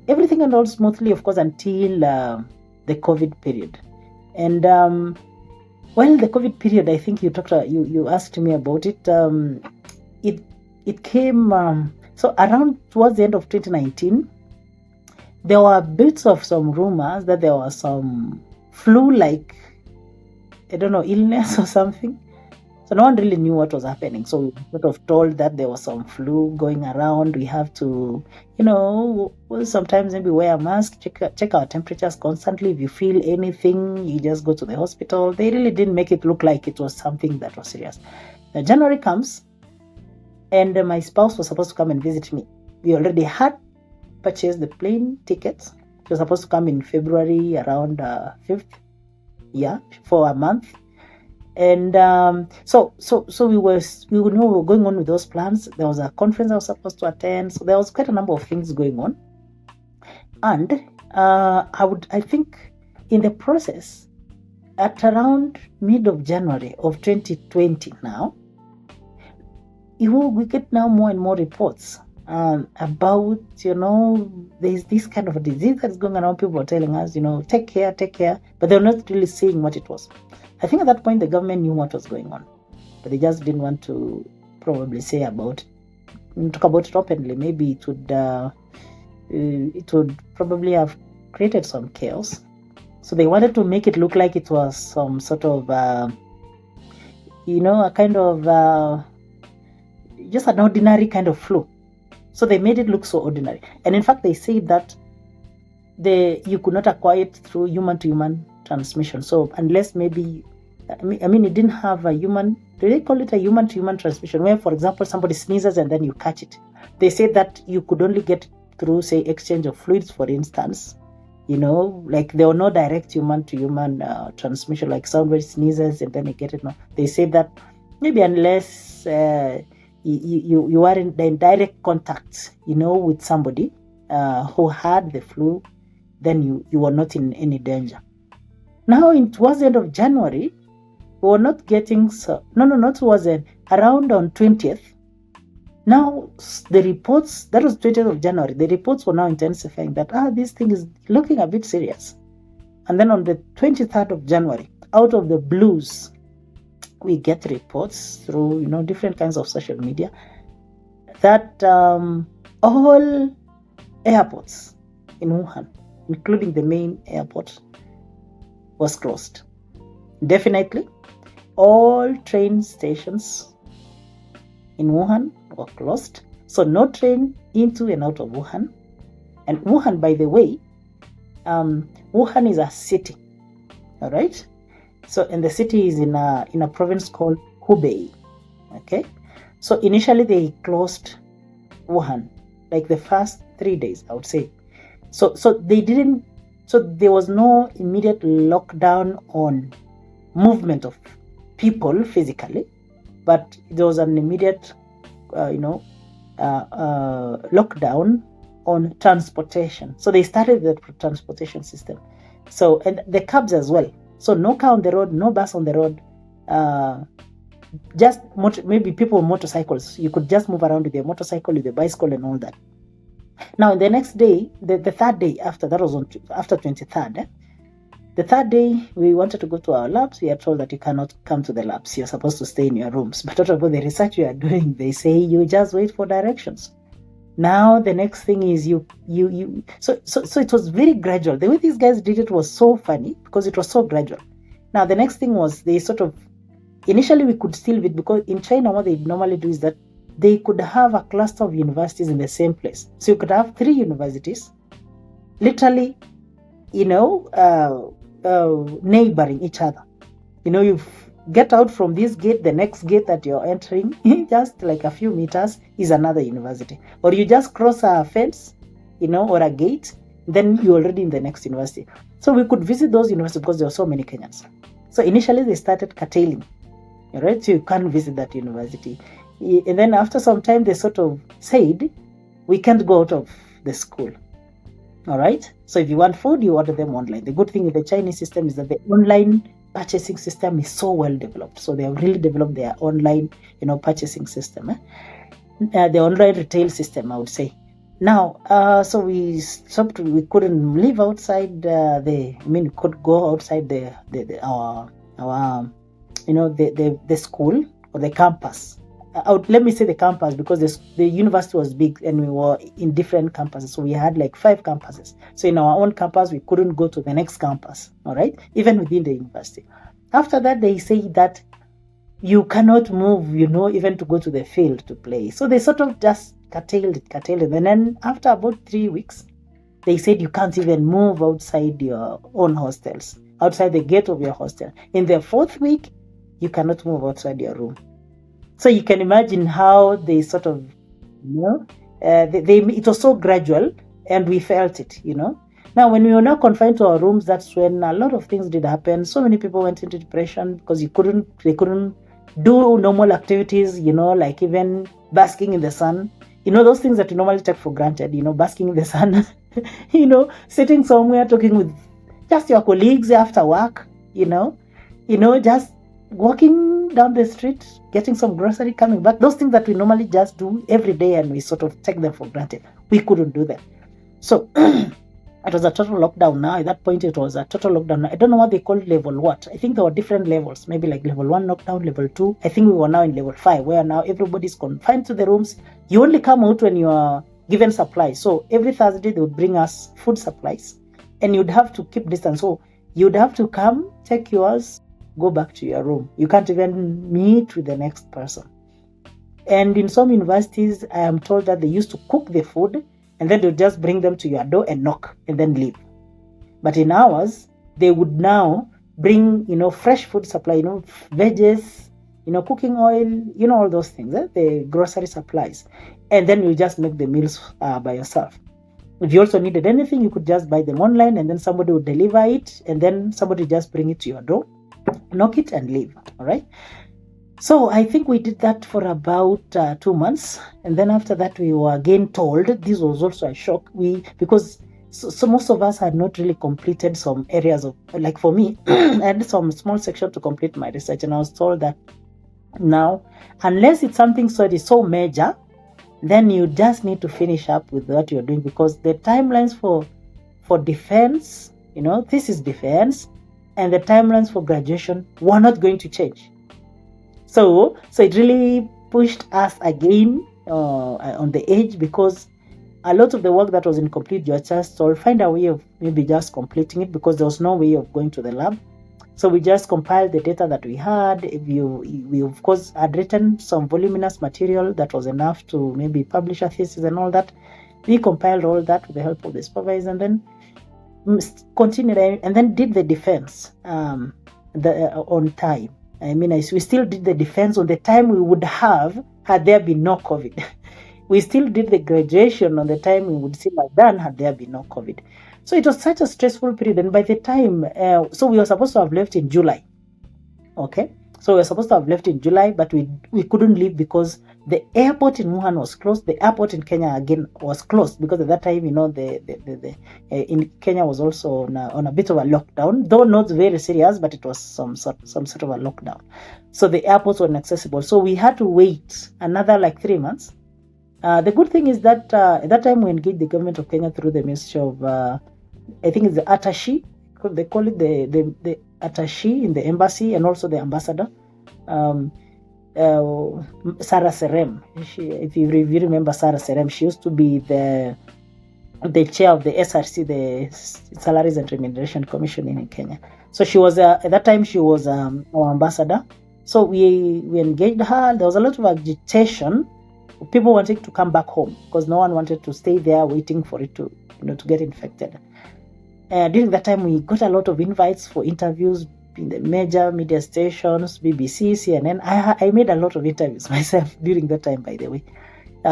everything went all smoothly, of course, until the COVID period. And the COVID period, I think you asked me about it. It came so around towards the end of 2019. There were bits of some rumors that there was some flu-like, I don't know, illness or something. So no one really knew what was happening. So we were sort of told that there was some flu going around. We have to, sometimes maybe wear a mask, check our temperatures constantly. If you feel anything, you just go to the hospital. They really didn't make it look like it was something that was serious. Now, January comes, and my spouse was supposed to come and visit me. We already had purchased the plane tickets. It was supposed to come in February around 5th, for a month. And so we were going on with those plans. There was a conference I was supposed to attend, so there was quite a number of things going on. And I think in the process, at around mid of January of 2020 now, we get now more and more reports about, there's this kind of a disease that's going around. People are telling us, take care, but they're not really saying what it was. I think at that point the government knew what was going on, but they just didn't want to probably talk about it openly. Maybe it would probably have created some chaos. So they wanted to make it look like it was some sort of, a kind of just an ordinary kind of flu. So they made it look so ordinary. And in fact, they said that you could not acquire it through human-to-human transmission. So unless maybe, it didn't have a human, do they call it a human-to-human transmission, where, for example, somebody sneezes and then you catch it. They said that you could only get through, say, exchange of fluids, for instance. Like there were no direct human-to-human transmission, like somebody sneezes and then you get it. No, they said that maybe unless you are in direct contact, with somebody who had the flu, then you were not in any danger. Now, towards the end of January, we were not getting not towards the around on 20th. Now, the reports, that was 20th of January, the reports were now intensifying that, this thing is looking a bit serious. And then on the 23rd of January, out of the blues, we get reports through, different kinds of social media that all airports in Wuhan, including the main airport, was closed. Definitely, all train stations in Wuhan were closed. So no train into and out of Wuhan. And Wuhan, by the way, Wuhan is a city. All right. So, and the city is in a province called Hubei. Okay. So initially they closed Wuhan, like the first 3 days, I would say. So they didn't. So there was no immediate lockdown on movement of people physically, but there was an immediate, lockdown on transportation. So they started the transportation system. So, and the cabs as well. So no car on the road, no bus on the road. Just maybe people with motorcycles. You could just move around with your motorcycle, with your bicycle, and all that. Now, the next day, the third day after, that was after 23rd. The third day, we wanted to go to our labs. We are told that you cannot come to the labs. You're supposed to stay in your rooms. But what about the research you are doing? They say you just wait for directions. Now, the next thing is so it was very gradual. The way these guys did it was so funny because it was so gradual. Now, the next thing was they initially we could still read, because in China, what they normally do is that they could have a cluster of universities in the same place. So you could have 3 universities, literally, neighboring each other. You get out from this gate, the next gate that you're entering, just like a few meters, is another university. Or you just cross a fence, or a gate, then you're already in the next university. So we could visit those universities because there were so many Kenyans. So initially they started curtailing, right? So you can't visit that university. And then after some time, they sort of said, we can't go out of the school. All right. So if you want food, you order them online. The good thing with the Chinese system is that the online purchasing system is so well developed. So they have really developed their online, purchasing system. The online retail system, I would say. Now, so we stopped. We couldn't live outside we could go outside the school or the campus. Let me say the campus, because the university was big and we were in different campuses. So we had like 5 campuses. So in our own campus, we couldn't go to the next campus, all right, even within the university. After that, they say that you cannot move, even to go to the field to play. So they sort of just curtailed it. And then after about 3 weeks, they said you can't even move outside your own hostels, outside the gate of your hostel. In the 4th week, you cannot move outside your room. So you can imagine how they sort of, it was so gradual, and we felt it, Now, when we were now confined to our rooms, that's when a lot of things did happen. So many people went into depression because they couldn't do normal activities, like even basking in the sun. Those things that you normally take for granted, basking in the sun, sitting somewhere talking with just your colleagues after work, just walking down the street, getting some grocery, coming back. Those things that we normally just do every day and we sort of take them for granted. We couldn't do that. So it was a total lockdown now. At that point, it was a total lockdown. I don't know what they called level what. I think there were different levels, maybe like level 1 lockdown, level 2. I think we were now in level 5, where now everybody's confined to the rooms. You only come out when you are given supplies. So every Thursday, they would bring us food supplies, and you'd have to keep distance. So you'd have to come, take yours, go back to your room. You can't even meet with the next person. And in some universities, I am told that they used to cook the food, and then they'll just bring them to your door and knock and then leave. But in ours, they would now bring, fresh food supply, veggies, cooking oil, all those things, the grocery supplies. And then you just make the meals by yourself. If you also needed anything, you could just buy them online, and then somebody would deliver it, and then somebody just bring it to your door, knock it and leave. All right. So I think we did that for about 2 months. And then after that, we were again told, this was also a shock, because most of us had not really completed some areas of, like for me, I had some small section to complete my research. And I was told that now, unless it's something so major, then you just need to finish up with what you're doing, because the timelines for defense, this is defense, and the timelines for graduation were not going to change. So it really pushed us again on the edge, because a lot of the work that was incomplete, you just told, find a way of maybe just completing it, because there was no way of going to the lab. So we just compiled the data that we had. We of course had written some voluminous material that was enough to maybe publish a thesis and all that. We compiled all that with the help of the supervisor, and then continued and then did the defense on time. We still did the defense on the time we would have had there been no COVID. We still did the graduation on the time we would still have done had there been no COVID. So it was such a stressful period. And by the time, so we were supposed to have left in July. Okay. So we were supposed to have left in July, but we couldn't leave because the airport in Wuhan was closed. The airport in Kenya again was closed, because at that time, in Kenya was also on a bit of a lockdown, though not very serious, but it was some sort of a lockdown. So the airports were inaccessible. So we had to wait another like 3 months. The good thing is that at that time we engaged the government of Kenya through the Ministry of, I think it's the attaché. They call it the attaché in the embassy, and also the ambassador, Sarah Serem. If you remember Sarah Serem, she used to be the chair of the SRC, the Salaries and Remuneration Commission in Kenya. So she was at that time she was our ambassador. So we engaged her. There was a lot of agitation. People wanted to come back home because no one wanted to stay there waiting for it to get infected. During that time, we got a lot of invites for interviews in the major media stations, BBC, CNN. I made a lot of interviews myself during that time, by the way,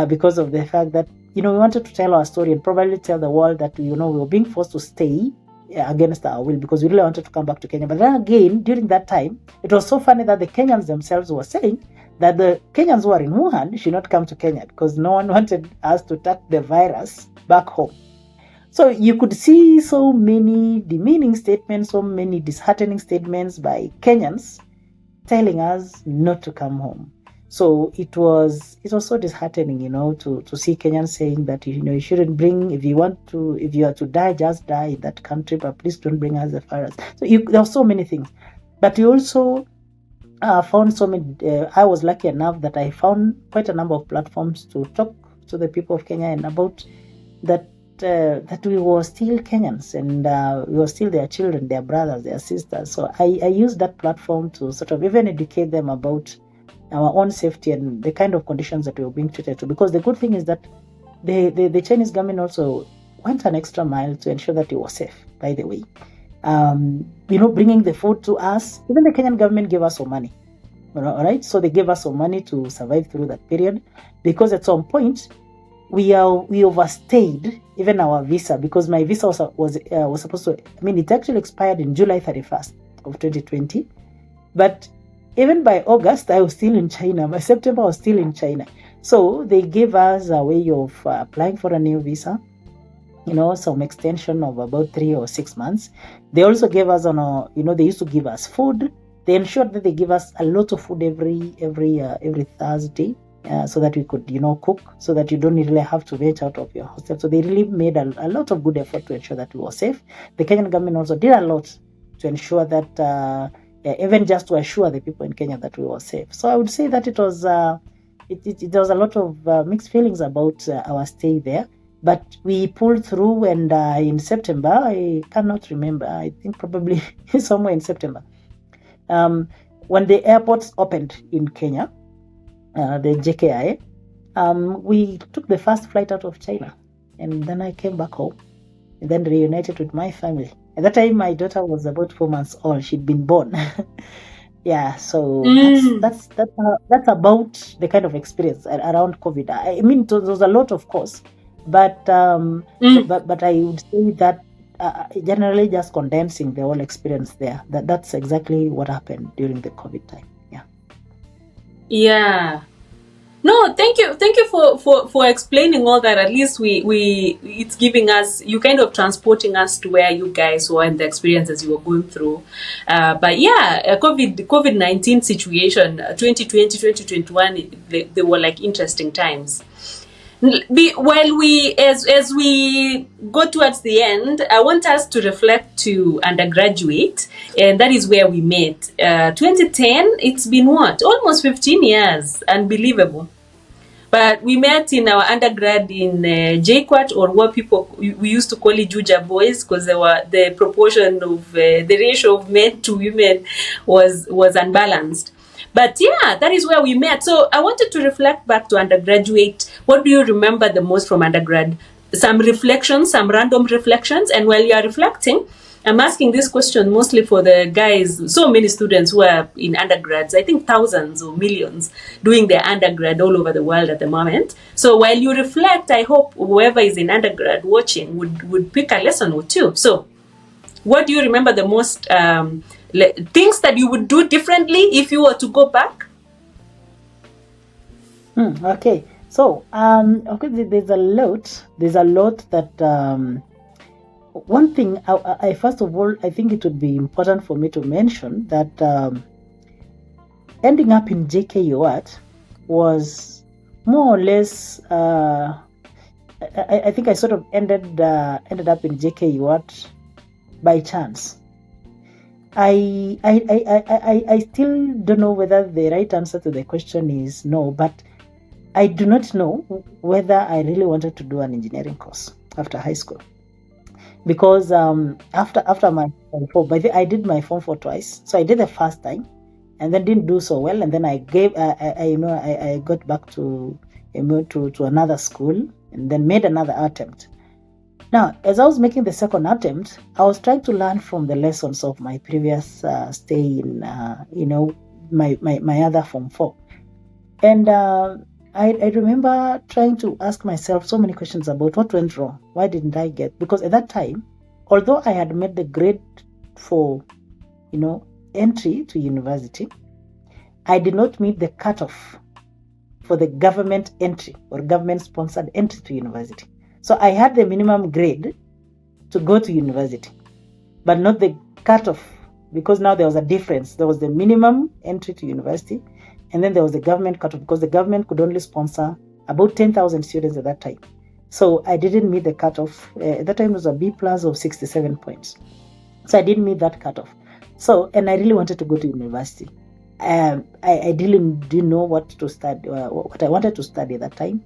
because of the fact that, we wanted to tell our story and probably tell the world that, we were being forced to stay against our will, because we really wanted to come back to Kenya. But then again, during that time, it was so funny that the Kenyans themselves were saying that the Kenyans who are in Wuhan should not come to Kenya because no one wanted us to take the virus back home. So you could see so many demeaning statements, so many disheartening statements by Kenyans telling us not to come home. So it was so disheartening, to see Kenyans saying that, you shouldn't bring, if you are to die, just die in that country, but please don't bring us the virus. So there are so many things. But you also found so many, I was lucky enough that I found quite a number of platforms to talk to the people of Kenya and about that we were still Kenyans and we were still their children, their brothers, their sisters. So I used that platform to sort of even educate them about our own safety and the kind of conditions that we were being treated to. Because the good thing is that the Chinese government also went an extra mile to ensure that it was safe, by the way. Bringing the food to us. Even the Kenyan government gave us some money. All right? So they gave us some money to survive through that period. Because at some point, we overstayed even our visa, because my visa was supposed to, it actually expired in July 31st of 2020. But even by August, I was still in China. By September, I was still in China. So they gave us a way of applying for a new visa, some extension of about 3 or 6 months. They also gave us they used to give us food. They ensured that they give us a lot of food every Thursday. So that we could, cook, so that you don't really have to venture out of your hostel. So they really made a lot of good effort to ensure that we were safe. The Kenyan government also did a lot to ensure that, even just to assure the people in Kenya that we were safe. So I would say that it was a lot of mixed feelings about our stay there. But we pulled through, and in September, I cannot remember, I think probably somewhere in September, when the airports opened in Kenya, the JKUAT, we took the first flight out of China, and then I came back home and then reunited with my family. At that time, my daughter was about 4 months old. She'd been born. Yeah, so that's about the kind of experience around COVID. There was a lot, of course, but I would say that generally just condensing the whole experience there. That's exactly what happened during the COVID time. Yeah. No, thank you for explaining all that. At least it's giving us, you kind of transporting us to where you guys were and the experiences you were going through. But yeah, COVID-19 situation, 2020, 2021, they were like interesting times. While as we go towards the end, I want us to reflect to Undergraduate, and that is where we met. 2010, it's been what? Almost 15 years. Unbelievable. But we met in our undergrad in JKUAT, or what we used to call it Juja boys, because the proportion of the ratio of men to women was unbalanced. But yeah, that is where we met. So I wanted to reflect back to Undergraduate. What do you remember the most from undergrad? Some reflections, some random reflections. And while you are reflecting, I'm asking this question mostly for the guys, so many students who are in undergrads, I think thousands or millions doing their undergrad all over the world at the moment. So while you reflect, I hope whoever is in undergrad watching would pick a lesson or two. So what do you remember the most, things that you would do differently if you were to go back? Okay. So, there's a lot that, one thing, I first of all, I think it would be important for me to mention that ending up in JKUAT was more or less, I think I sort of ended up in JKUAT by chance. I still don't know whether the right answer to the question is no, but I do not know whether I really wanted to do an engineering course after high school. Because after my Form 4, I did my Form 4 twice. So I did the first time and then didn't do so well. And then I got back to another school and then made another attempt. Now, as I was making the second attempt, I was trying to learn from the lessons of my previous stay in, my other Form 4. And I remember trying to ask myself so many questions about what went wrong. Why didn't I get? Because at that time, although I had made the grade for, entry to university, I did not meet the cutoff for the government entry or government-sponsored entry to university. So I had the minimum grade to go to university, but not the cutoff, because now there was a difference. There was the minimum entry to university, and then there was the government cutoff, because the government could only sponsor about 10,000 students at that time. So I didn't meet the cutoff. At that time, it was a B plus of 67 points. So I didn't meet that cutoff. So, and I really wanted to go to university. I didn't know what to study, what I wanted to study at that time,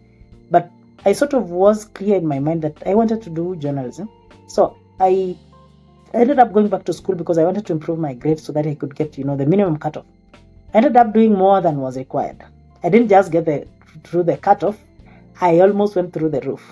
but I sort of was clear in my mind that I wanted to do journalism. So I ended up going back to school because I wanted to improve my grades so that I could get, the minimum cutoff. I ended up doing more than was required. I didn't just get through the cutoff. I almost went through the roof,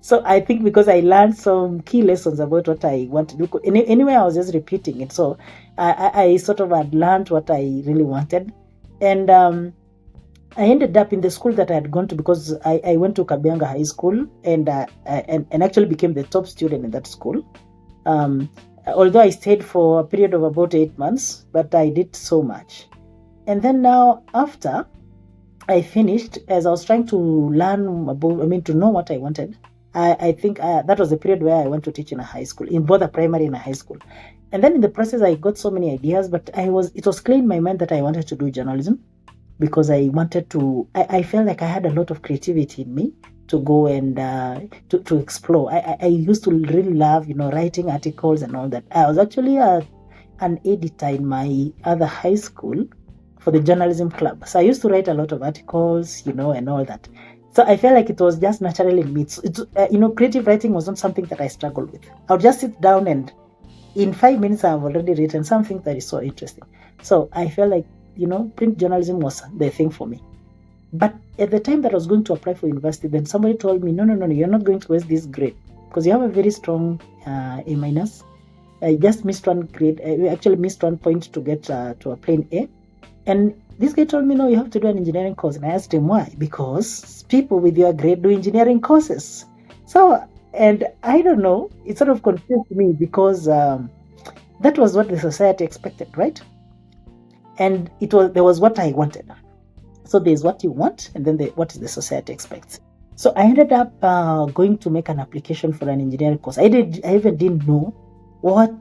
So I think because I learned some key lessons about what I want to do. Anyway, I was just repeating it. So I sort of had learned what I really wanted. And I ended up in the school that I had gone to, because I went to Kabianga High School and actually became the top student in that school. Although I stayed for a period of about 8 months, but I did so much. And then now, after I finished, as I was trying to learn about, to know what I wanted, I think that was the period where I went to teach in a high school, in both a primary and a high school. And then in the process, I got so many ideas, but it was clear in my mind that I wanted to do journalism, because I wanted to, I felt like I had a lot of creativity in me to go and to explore. I used to really love, writing articles and all that. I was actually an editor in my other high school for the journalism club. So I used to write a lot of articles, and all that. So I felt like it was just naturally in me. Creative writing was not something that I struggled with. I would just sit down and in 5 minutes I've already written something that is so interesting. So I felt like, print journalism was the thing for me. But at the time that I was going to apply for university, then somebody told me, no, you're not going to waste this grade because you have a very strong A minus. I just missed one grade. I actually missed 1 point to get to a plain A. And this guy told me, no, you have to do an engineering course. And I asked him why. Because people with your grade do engineering courses. So, and I don't know, it sort of confused me because that was what the society expected, right? And there was what I wanted. So there's what you want, and then what the society expects. So I ended up going to make an application for an engineering course. I even didn't know what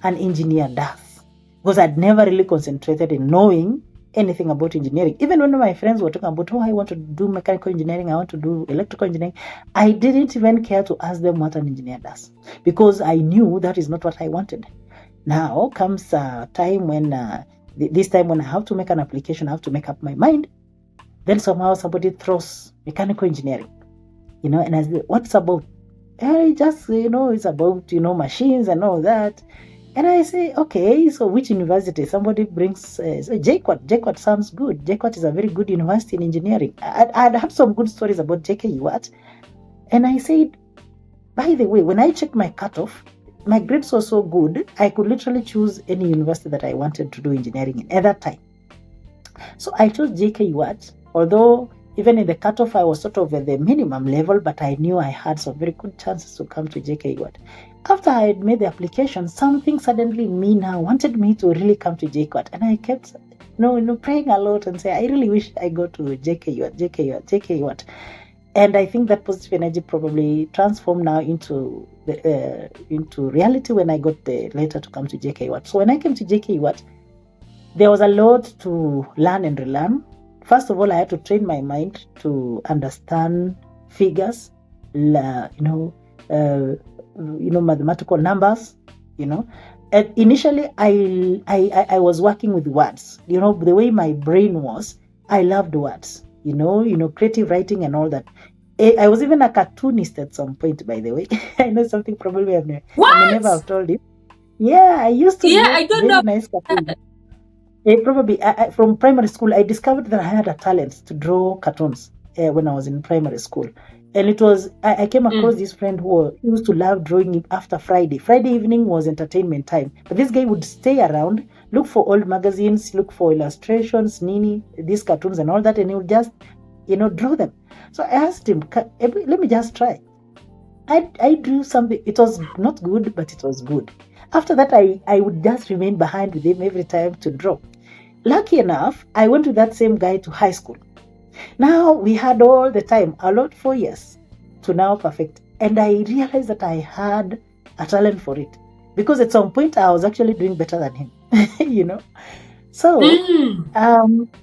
an engineer does, because I'd never really concentrated in knowing anything about engineering. Even when my friends were talking about, I want to do mechanical engineering, I want to do electrical engineering, I didn't even care to ask them what an engineer does, because I knew that is not what I wanted. Now comes a time when, this time when I have to make an application, I have to make up my mind. Then somehow somebody throws mechanical engineering, and I say, what's about? Just, it's about, machines and all that. And I say, okay, so which university? Somebody brings JKUAT. JKUAT sounds good. JKUAT is a very good university in engineering. I'd had some good stories about JKUAT. And I said, by the way, when I checked my cutoff, my grades were so good, I could literally choose any university that I wanted to do engineering in at that time. So I chose JKUAT, although even in the cutoff, I was sort of at the minimum level, but I knew I had some very good chances to come to JKUAT. After I had made the application, something suddenly in me now wanted me to really come to JKUAT. And I kept, praying a lot and say, I really wish I go to JKUAT. And I think that positive energy probably transformed now into reality when I got the letter to come to JKUAT. So when I came to JKUAT, there was a lot to learn and relearn. First of all, I had to train my mind to understand figures, mathematical numbers, And initially, I was working with words. The way my brain was, I loved words. Creative writing and all that. I was even a cartoonist at some point, by the way. I know something probably I may never have told you. Yeah, I used to make I don't very know. nice cartoons. Probably from primary school, I discovered that I had a talent to draw cartoons when I was in primary school. And it was, I came across this friend who used to love drawing after Friday. Friday evening was entertainment time. But this guy would stay around, look for old magazines, look for illustrations, these cartoons and all that, and he would just, draw them. So I asked him, let me just try. I drew something. It was not good, but it was good. After that, I would just remain behind with him every time to draw. lucky enough, I went with that same guy to high school. Now we had all the time, a lot, 4 years to now perfect. And I realized that I had a talent for it, because at some point I was actually doing better than him, you know. So,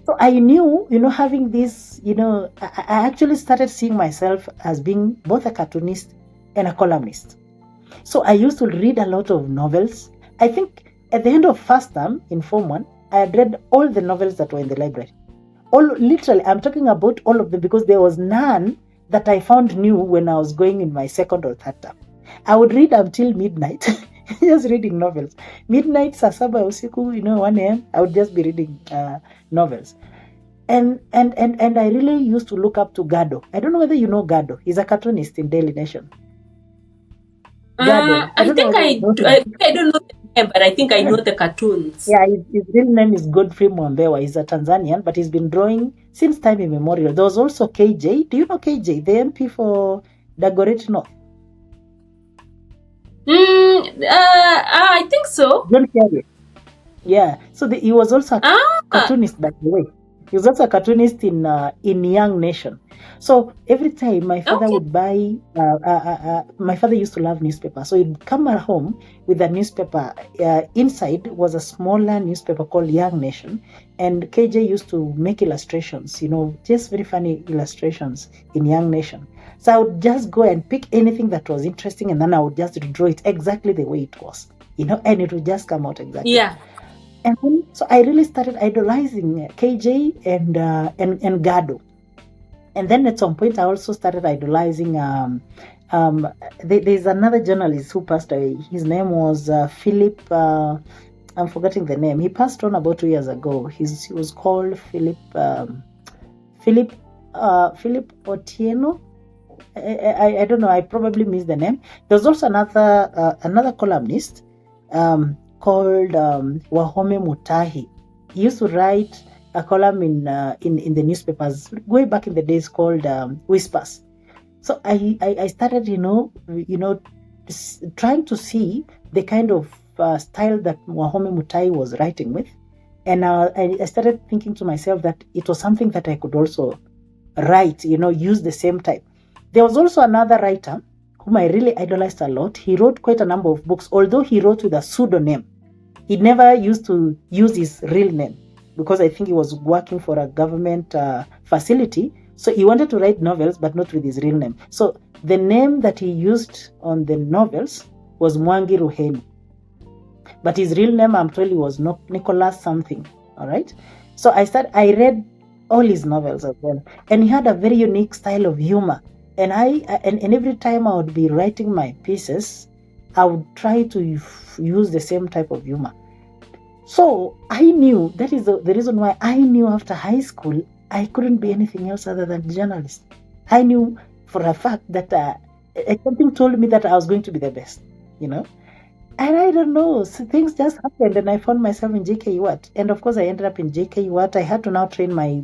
so I knew, having this, I actually started seeing myself as being both a cartoonist and a columnist. So I used to read a lot of novels. I think at the end of first term in Form 1, I had read all the novels that were in the library. Literally, I'm talking about all of them, because there was none that I found new when I was going in my second or third term. I would read until midnight, just reading novels. Midnight, saa saba ya usiku, 1 a.m., I would just be reading novels. And I really used to look up to Gado. I don't know whether you know Gado. He's a cartoonist in Daily Nation. Gado. I don't know the name, but I think I know the cartoons. Yeah, his real name is Godfrey Mwambewa. He's a Tanzanian, but he's been drawing since time immemorial. There was also KJ. Do you know KJ, the MP for Dagoretti North? I think so. Don't carry it. Yeah. So he was also a cartoonist, by the way. He was also a cartoonist in Young Nation. So every time my father would buy, my father used to love newspaper. So he'd come home with a newspaper. Inside was a smaller newspaper called Young Nation. And KJ used to make illustrations, just very funny illustrations in Young Nation. So I would just go and pick anything that was interesting, and then I would just draw it exactly the way it was, and it would just come out exactly. Yeah. And then, so I really started idolizing KJ and Gado. And then at some point, I also started idolizing. There's another journalist who passed away. His name was Philip. I'm forgetting the name. He passed on about 2 years ago. He was called Philip Otieno. I don't know. I probably missed the name. There's also another columnist called Wahome Mutahi. He used to write a column in the newspapers way back in the days called Whispers. So I started, trying to see the kind of style that Wahome Mutahi was writing with, and I started thinking to myself that it was something that I could also write, use the same type. There was also another writer whom I really idolized a lot. He wrote quite a number of books, although he wrote with a pseudonym. He never used to use his real name, because I think he was working for a government facility. So he wanted to write novels, but not with his real name. So the name that he used on the novels was Mwangi Ruheni. But his real name, I'm told, was Nicholas something. All right. So I read all his novels as well. And he had a very unique style of humor. And and every time I would be writing my pieces, I would try to use the same type of humor. So I knew, that is the reason why I knew after high school, I couldn't be anything else other than a journalist. I knew for a fact that something told me that I was going to be the best, And I don't know, so things just happened, and I found myself in JKUAT. And of course, I ended up in JKUAT. I had to now train my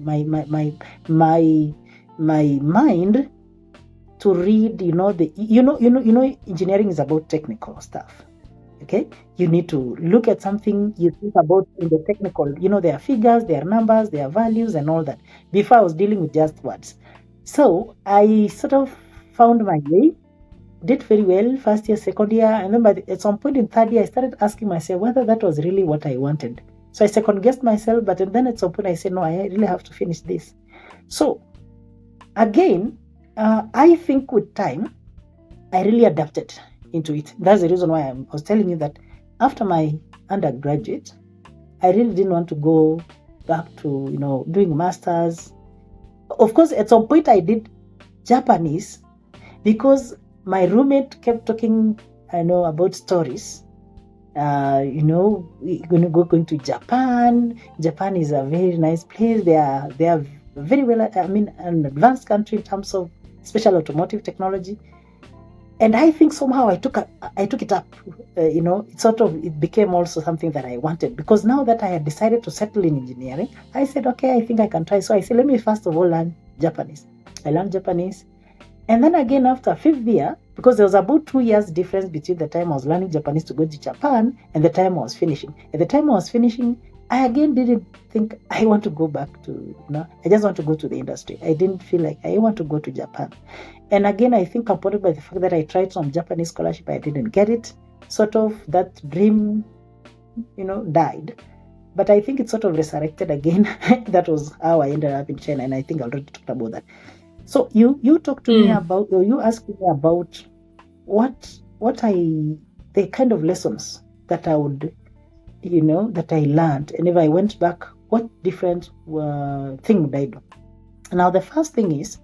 mind to read, engineering is about technical stuff. Okay, you need to look at something you think about in the technical. There are figures, there are numbers, there are values, and all that. Before I was dealing with just words. So I sort of found my way, did very well first year, second year, and then at some point in third year, I started asking myself whether that was really what I wanted. So I second guessed myself, but then at some point I said, no, I really have to finish this. So again, I think with time, I really adapted into it. That's the reason why I was telling you that after my undergraduate, I really didn't want to go back to, doing masters. Of course, at some point I did Japanese, because my roommate kept talking, about stories. We're going to Japan. Japan is a very nice place. They are very well, an advanced country in terms of special automotive technology. And I think somehow I took it up. It became also something that I wanted, because now that I had decided to settle in engineering, I said, okay, I think I can try. So I said, let me first of all learn Japanese. I learned Japanese. And then again, after fifth year, because there was about 2 years difference between the time I was learning Japanese to go to Japan and the time I was finishing. At the time I was finishing, I again didn't think I want to go back to, I just want to go to the industry. I didn't feel like I want to go to Japan. And again, I think compounded by the fact that I tried some Japanese scholarship, I didn't get it. Sort of that dream, died. But I think it sort of resurrected again. That was how I ended up in China, and I think I already talked about that. So you talked to me about, or you asked me about the kind of lessons that I would, that I learned, and if I went back, what different thing would I do? Now, the first thing is,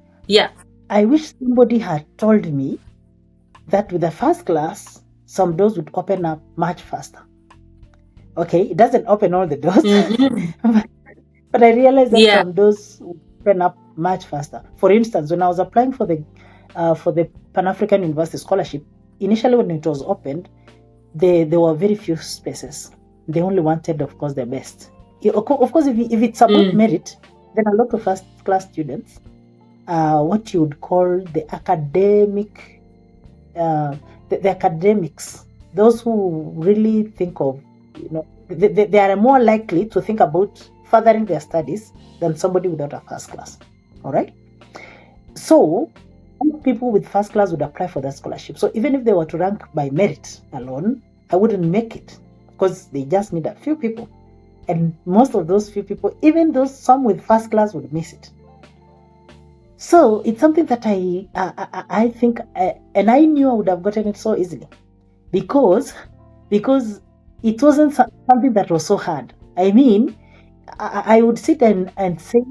I wish somebody had told me that with the first class, some doors would open up much faster. Okay, it doesn't open all the doors, but I realized that some doors would open up much faster. For instance, when I was applying for the Pan-African University Scholarship, initially when it was opened, there were very few spaces. They only wanted, of course, the best. Of course, if it's about merit, then a lot of first-class students, what you would call the academic, the academics, those who really think of, they are more likely to think about furthering their studies than somebody without a first class. All right. So people with first class would apply for that scholarship. So even if they were to rank by merit alone, I wouldn't make it because they just need a few people. And most of those few people, even those some with first class, would miss it. So it's something that I think, and I knew I would have gotten it so easily because it wasn't something that was so hard. I mean, I would sit and say,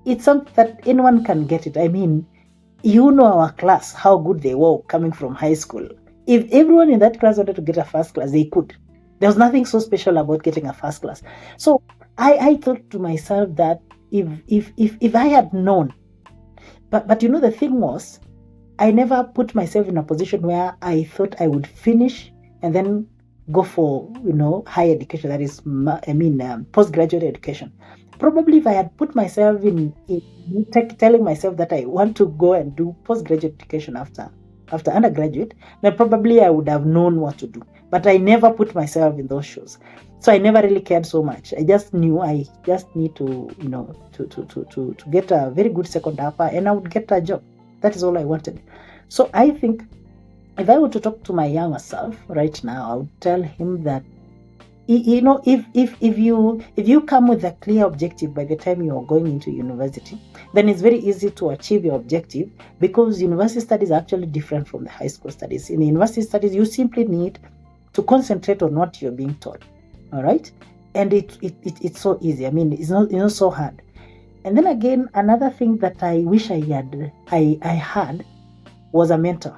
it's something that anyone can get it. I mean, our class, how good they were coming from high school. If everyone in that class wanted to get a first class, they could. There was nothing so special about getting a first class. So I thought to myself that if I had known, but the thing was, I never put myself in a position where I thought I would finish and then go for, higher education, that is, postgraduate education. Probably if I had put myself in telling myself that I want to go and do postgraduate education after undergraduate, then probably I would have known what to do. But I never put myself in those shoes. So I never really cared so much. I just knew I just need to, to get a very good second upper, and I would get a job. That is all I wanted. So I think if I were to talk to my younger self right now, I would tell him that, if you come with a clear objective by the time you are going into university, then it's very easy to achieve your objective, because university studies are actually different from the high school studies. In the university studies, you simply need to concentrate on what you're being taught. All right, and it's so easy. I mean, it's not so hard. And then again, another thing that I wish I had was a mentor.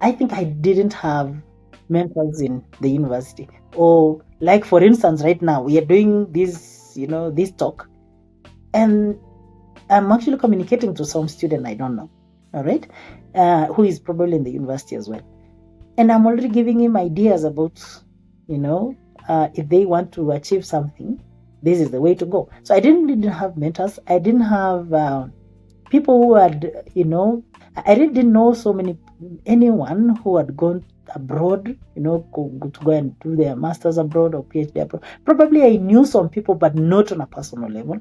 I think I didn't have mentors in the university. Or like, for instance, right now we are doing this, this talk, and I'm actually communicating to some student I don't know, all right, who is probably in the university as well. And I'm already giving him ideas about, if they want to achieve something, this is the way to go. So I didn't have mentors. I didn't have people who had, I really didn't know anyone who had gone abroad, to go and do their masters abroad or PhD abroad. Probably I knew some people, but not on a personal level.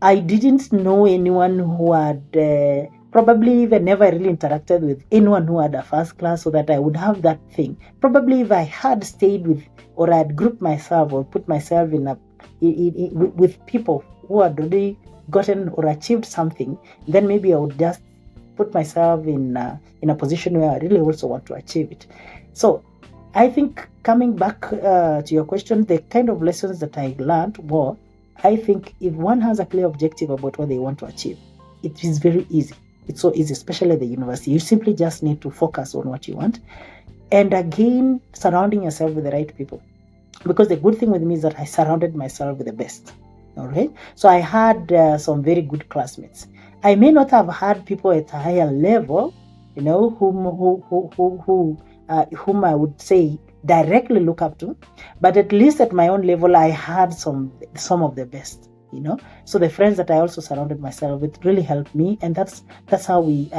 I didn't know anyone who had probably even never really interacted with anyone who had a first class, so that I would have that thing. Probably if I had stayed with, or I had grouped myself or put myself with people who had already gotten or achieved something, then maybe I would just put myself in a position where I really also want to achieve it. So I think, coming back to your question, the kind of lessons that I learned were, I think if one has a clear objective about what they want to achieve, it is very easy. It's so easy, especially at the university. You simply just need to focus on what you want. And again, surrounding yourself with the right people. Because the good thing with me is that I surrounded myself with the best. All right. So I had some very good classmates. I may not have had people at a higher level, whom I would say directly look up to, but at least at my own level, I had some of the best. So the friends that I also surrounded myself with really helped me, and that's how we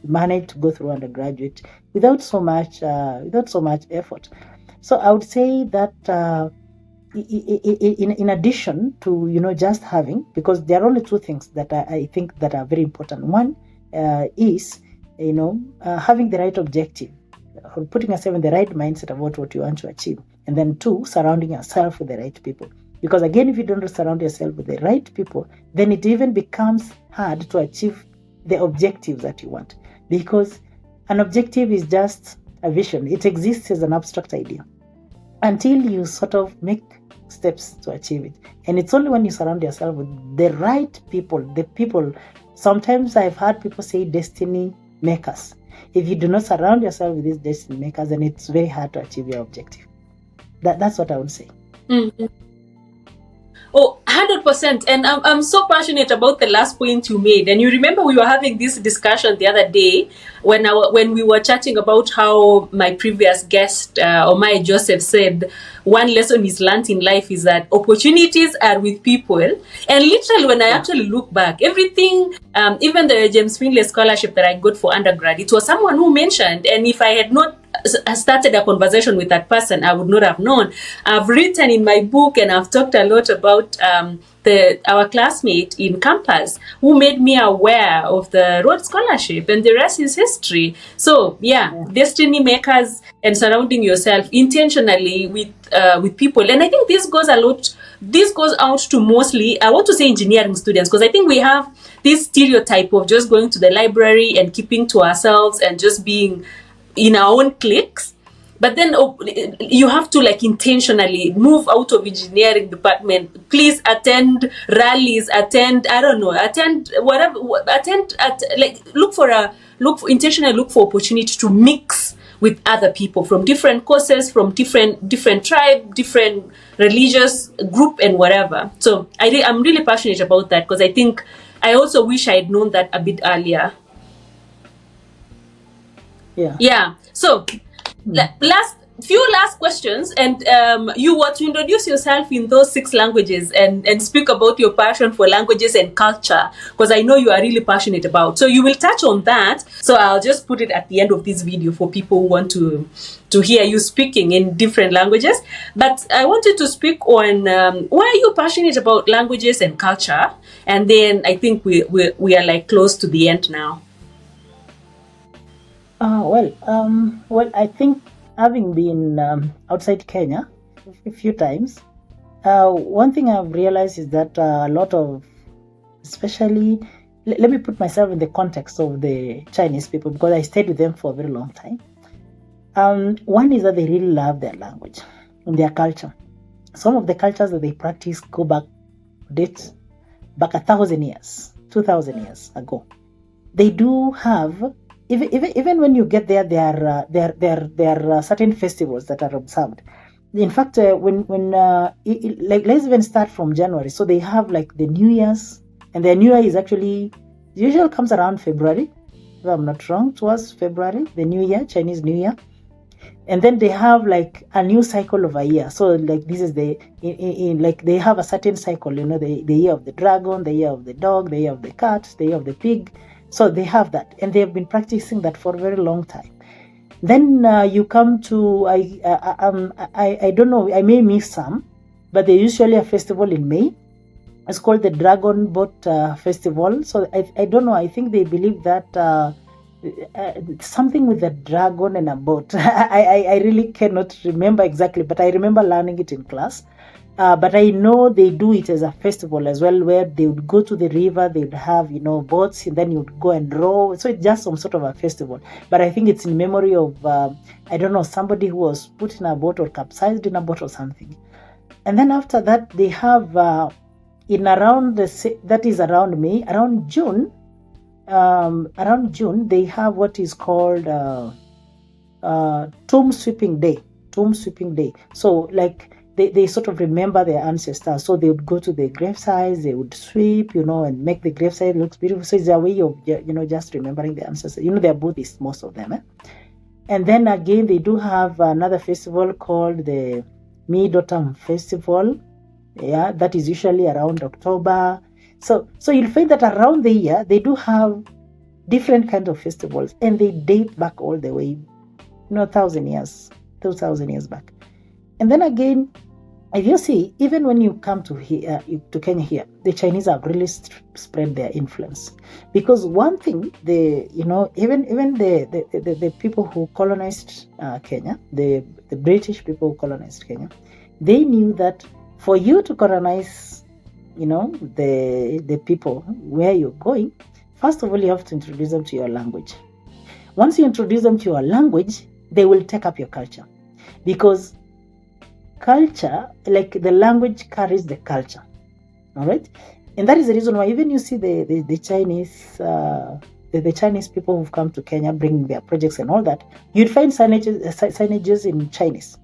managed to go through undergraduate without so much effort. So I would say that in addition to, just having, because there are only two things that I think that are very important. One is, having the right objective, or putting yourself in the right mindset about what you want to achieve. And then two, surrounding yourself with the right people. Because again, if you don't surround yourself with the right people, then it even becomes hard to achieve the objectives that you want. Because an objective is just a vision. It exists as an abstract idea until you sort of make steps to achieve it. And it's only when you surround yourself with the right people, sometimes I've heard people say destiny makers. If you do not surround yourself with these destiny makers, then it's very hard to achieve your objective. That's what I would say. Mm-hmm. Oh, 100%. And I'm so passionate about the last point you made. And you remember we were having this discussion the other day when we were chatting about how my previous guest, Omai Joseph, said one lesson he's learned in life is that opportunities are with people. And literally, when I actually look back, everything, even the James Finlay scholarship that I got for undergrad, it was someone who mentioned. And if I had not started a conversation with that person, I would not have known. I've written in my book and I've talked a lot about our classmate in campus who made me aware of the Rhodes Scholarship, and the rest is history. So destiny makers and surrounding yourself intentionally with people. And I think this goes out to mostly, I want to say engineering students, because I think we have this stereotype of just going to the library and keeping to ourselves and just being in our own cliques. But then you have to intentionally move out of engineering department. Please attend rallies, intentionally look for opportunity to mix with other people from different courses, from different tribe, different religious group, and whatever. So I'm really passionate about that, because I think I also wish I had known that a bit earlier. Yeah. So last questions, and you were to introduce yourself in those 6 languages and speak about your passion for languages and culture, because I know you are really passionate about. So you will touch on that. So I'll just put it at the end of this video for people who want to hear you speaking in different languages. But I wanted to speak on why are you passionate about languages and culture, and then I think we are close to the end now. Well, I think having been outside Kenya a few times, one thing I've realized is that a lot of, especially, let me put myself in the context of the Chinese people, because I stayed with them for a very long time. One is that they really love their language and their culture. Some of the cultures that they practice go back 1,000 years, 2,000 years ago. They do have, even when you get there, there are certain festivals that are observed. In fact, let's even start from January. So they have the New Year's, and their New Year is actually usually comes around February, if I'm not wrong. It was February, the New Year, Chinese New Year. And then they have a new cycle of a year. So this is they have a certain cycle, the year of the dragon, the year of the dog, the year of the cat, the year of the pig. So they have that, and they have been practicing that for a very long time. Then you come to, I don't know, I may miss some, but there's usually a festival in May. It's called the Dragon Boat Festival. So I don't know, I think they believe that something with a dragon and a boat. I really cannot remember exactly, but I remember learning it in class. But I know they do it as a festival as well, where they would go to the river, they would have, boats, and then you would go and row. So it's just some sort of a festival. But I think it's in memory of, I don't know, somebody who was put in a boat or capsized in a boat or something. And then after that, they have, that is around May, around June, they have what is called Tomb Sweeping Day. So they sort of remember their ancestors. So they would go to the gravesites, they would sweep, and make the gravesite look beautiful. So it's a way of, just remembering the ancestors. They're Buddhist, most of them. And then again, they do have another festival called the Mid-Autumn Festival. Yeah, that is usually around October. So you'll find that around the year, they do have different kinds of festivals, and they date back all the way, 1,000 years, 2,000 years back. And then again, if you see, even when you come to here, to Kenya here, the Chinese have really spread their influence. Because one thing, even the people who colonized Kenya, the British people who colonized Kenya, they knew that for you to colonize, the people where you're going, first of all, you have to introduce them to your language. Once you introduce them to your language, they will take up your culture. Because culture, like the language carries the culture, all right? And that is the reason why even you see the Chinese, the Chinese people who've come to Kenya bringing their projects and all that, you'd find signages in Chinese.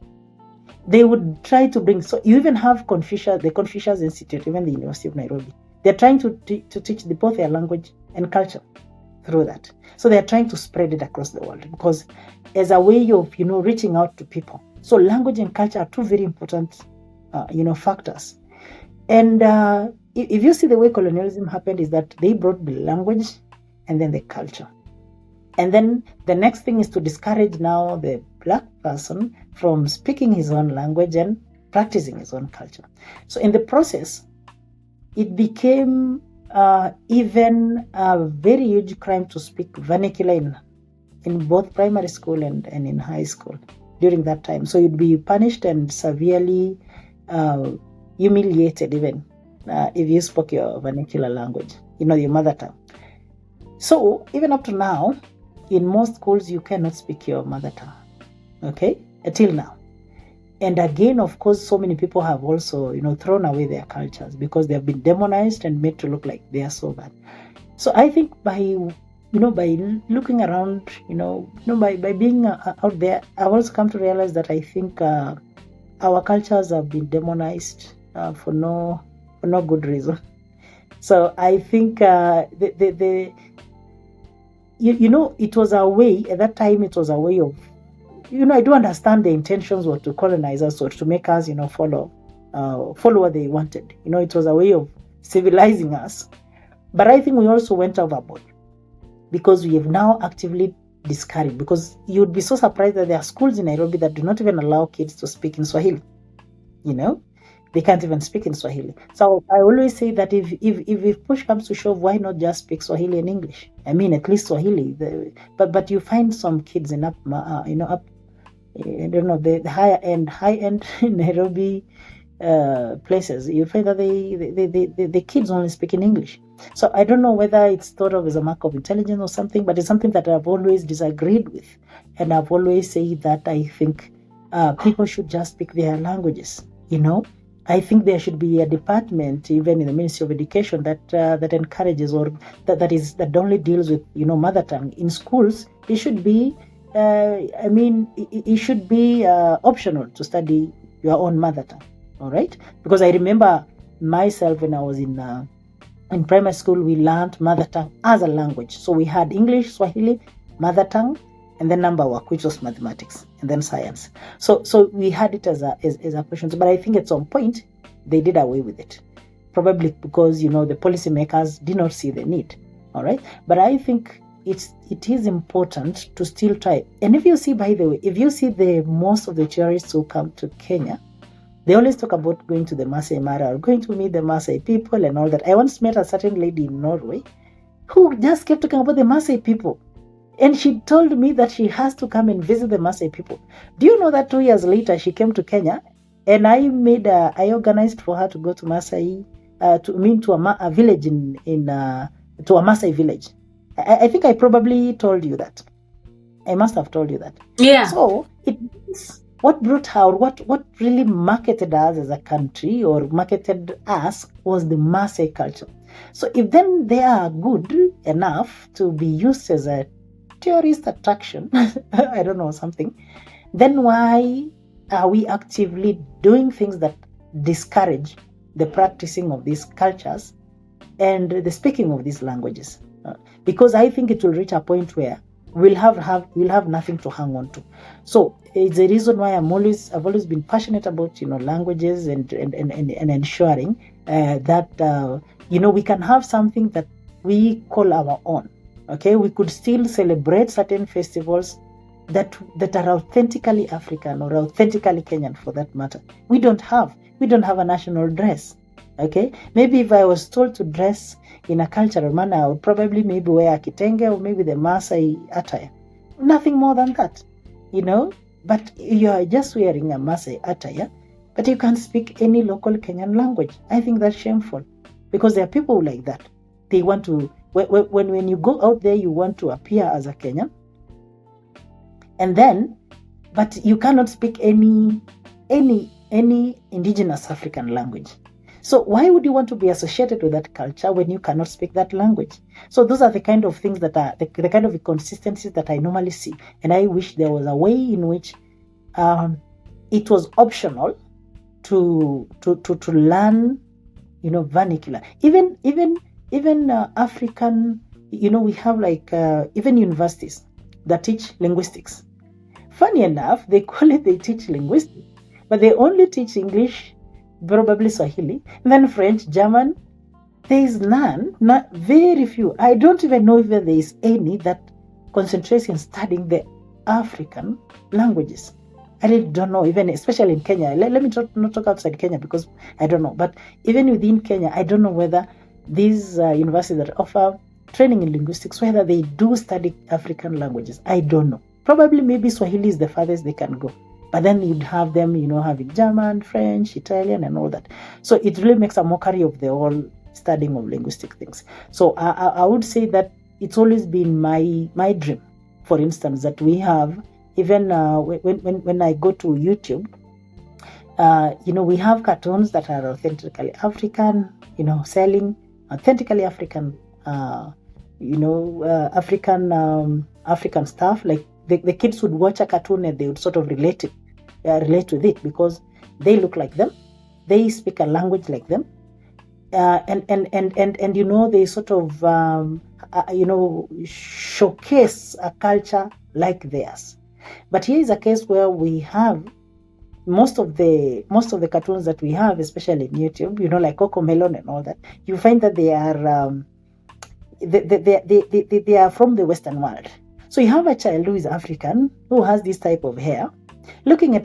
They would try to bring, so you even have the Confucius Institute, even the University of Nairobi. They're trying to teach both their language and culture through that. So they're trying to spread it across the world because as a way of, reaching out to people. So language and culture are two very important, factors. And if you see the way colonialism happened is that they brought the language and then the culture. And then the next thing is to discourage now the Black person from speaking his own language and practicing his own culture. So in the process, it became even a very huge crime to speak vernacular in both primary school and in high school during that time. So you'd be punished and severely humiliated even if you spoke your vernacular language, your mother tongue. So even up to now, in most schools, you cannot speak your mother tongue, okay, until now. And again, of course, so many people have also, thrown away their cultures because they have been demonized and made to look like they are so bad. So I think by looking around, by being out there, I've also come to realize that I think our cultures have been demonized for no good reason. So I think it was a way, at that time, it was a way of, I do understand the intentions were to colonize us or to make us, follow what they wanted. It was a way of civilizing us. But I think we also went overboard because we have now actively discouraged, because you'd be so surprised that there are schools in Nairobi that do not even allow kids to speak in Swahili. They can't even speak in Swahili. So I always say that if push comes to shove, why not just speak Swahili and English? I mean, at least Swahili. But you find some kids in the high end Nairobi places. You find that the kids only speak in English. So I don't know whether it's thought of as a mark of intelligence or something, but it's something that I've always disagreed with, and I've always said that I think people should just speak their languages. I think there should be a department, even in the Ministry of Education, that encourages or that only deals with mother tongue in schools. It should be, it should be optional to study your own mother tongue. All right, because I remember myself when I was in primary school, we learned mother tongue as a language. So we had English, Swahili, mother tongue, and then number work, which was mathematics, and then science. So we had it as a portion. But I think at some point they did away with it, probably because the policymakers did not see the need. All right, but I think it is important to still try. And if you see, by the way, the most of the tourists who come to Kenya, they always talk about going to the Maasai Mara or going to meet the Maasai people and all that. I once met a certain lady in Norway who just kept talking about the Maasai people. And she told me that she has to come and visit the Maasai people. Do you know that 2 years later, she came to Kenya and I organized for her to go to Maasai, to a village to a Maasai village. I think I probably told you that. I must have told you that. Yeah. So it is what brought her, what really marketed us as a country or marketed us was the Maasai culture. So if then they are good enough to be used as a tourist attraction, I don't know, something, then why are we actively doing things that discourage the practicing of these cultures and the speaking of these languages? Because I think it will reach a point where we'll have nothing to hang on to. So it's the reason why I've always been passionate about languages and ensuring that we can have something that we call our own. Okay, we could still celebrate certain festivals that are authentically African or authentically Kenyan, for that matter. We don't have We don't have a national dress. Okay, maybe if I was told to dress in a cultural manner, I would probably maybe wear a kitenge or maybe the Maasai attire. Nothing more than that, But you are just wearing a Maasai attire, but you can't speak any local Kenyan language. I think that's shameful, because there are people like that. They want to, when you go out there, you want to appear as a Kenyan, and then, but you cannot speak any indigenous African language. So why would you want to be associated with that culture when you cannot speak that language? So those are the kind of things that are the kind of inconsistencies that I normally see. And I wish there was a way in which it was optional to learn, vernacular. Even African, we have like even universities that teach linguistics. Funny enough, they teach linguistics, but they only teach English, probably Swahili, and then French, German. There is none, very few. I don't even know if there is any that concentrates in studying the African languages. I really don't know, even especially in Kenya. Let me not talk outside Kenya because I don't know. But even within Kenya, I don't know whether these universities that offer training in linguistics, whether they do study African languages. I don't know. Probably maybe Swahili is the farthest they can go. But then you'd have them, having German, French, Italian, and all that. So it really makes a mockery of the whole studying of linguistic things. So I would say that it's always been my dream, for instance, that we have, even when I go to YouTube, we have cartoons that are authentically African, selling authentically African, African stuff. Like the kids would watch a cartoon and they would sort of relate with it because they look like them, they speak a language like them, and they sort of showcase a culture like theirs. But here is a case where we have most of the cartoons that we have, especially in YouTube, like Coco Melon and all that. You find that they are they are from the Western world. So you have a child who is African, who has this type of hair, looking at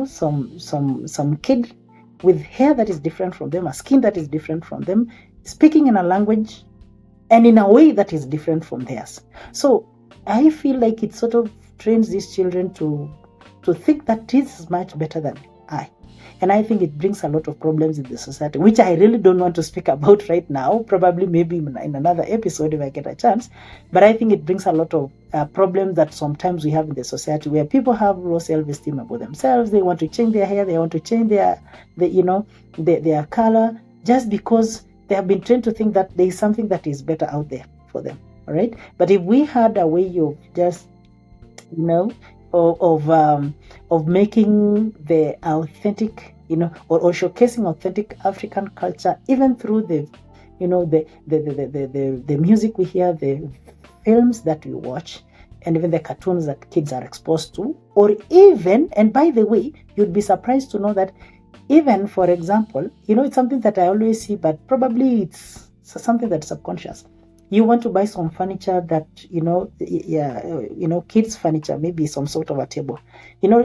some kid with hair that is different from them, a skin that is different from them, speaking in a language and in a way that is different from theirs. So I feel like it sort of trains these children to think that this is much better than I. And I think it brings a lot of problems in the society, which I really don't want to speak about right now, probably maybe in another episode if I get a chance. But I think it brings a lot of problems that sometimes we have in the society, where people have low self-esteem about themselves. They want to change their hair, they want to change their color, just because they have been trained to think that there is something that is better out there for them. All right. But if we had a way of just, of making the authentic, or showcasing authentic African culture, even through the music we hear, the films that we watch, and even the cartoons that kids are exposed to, or even, and by the way, you'd be surprised to know that even, for example, it's something that I always see, but probably it's something that's subconscious. You want to buy some furniture that, kids' furniture, maybe some sort of a table.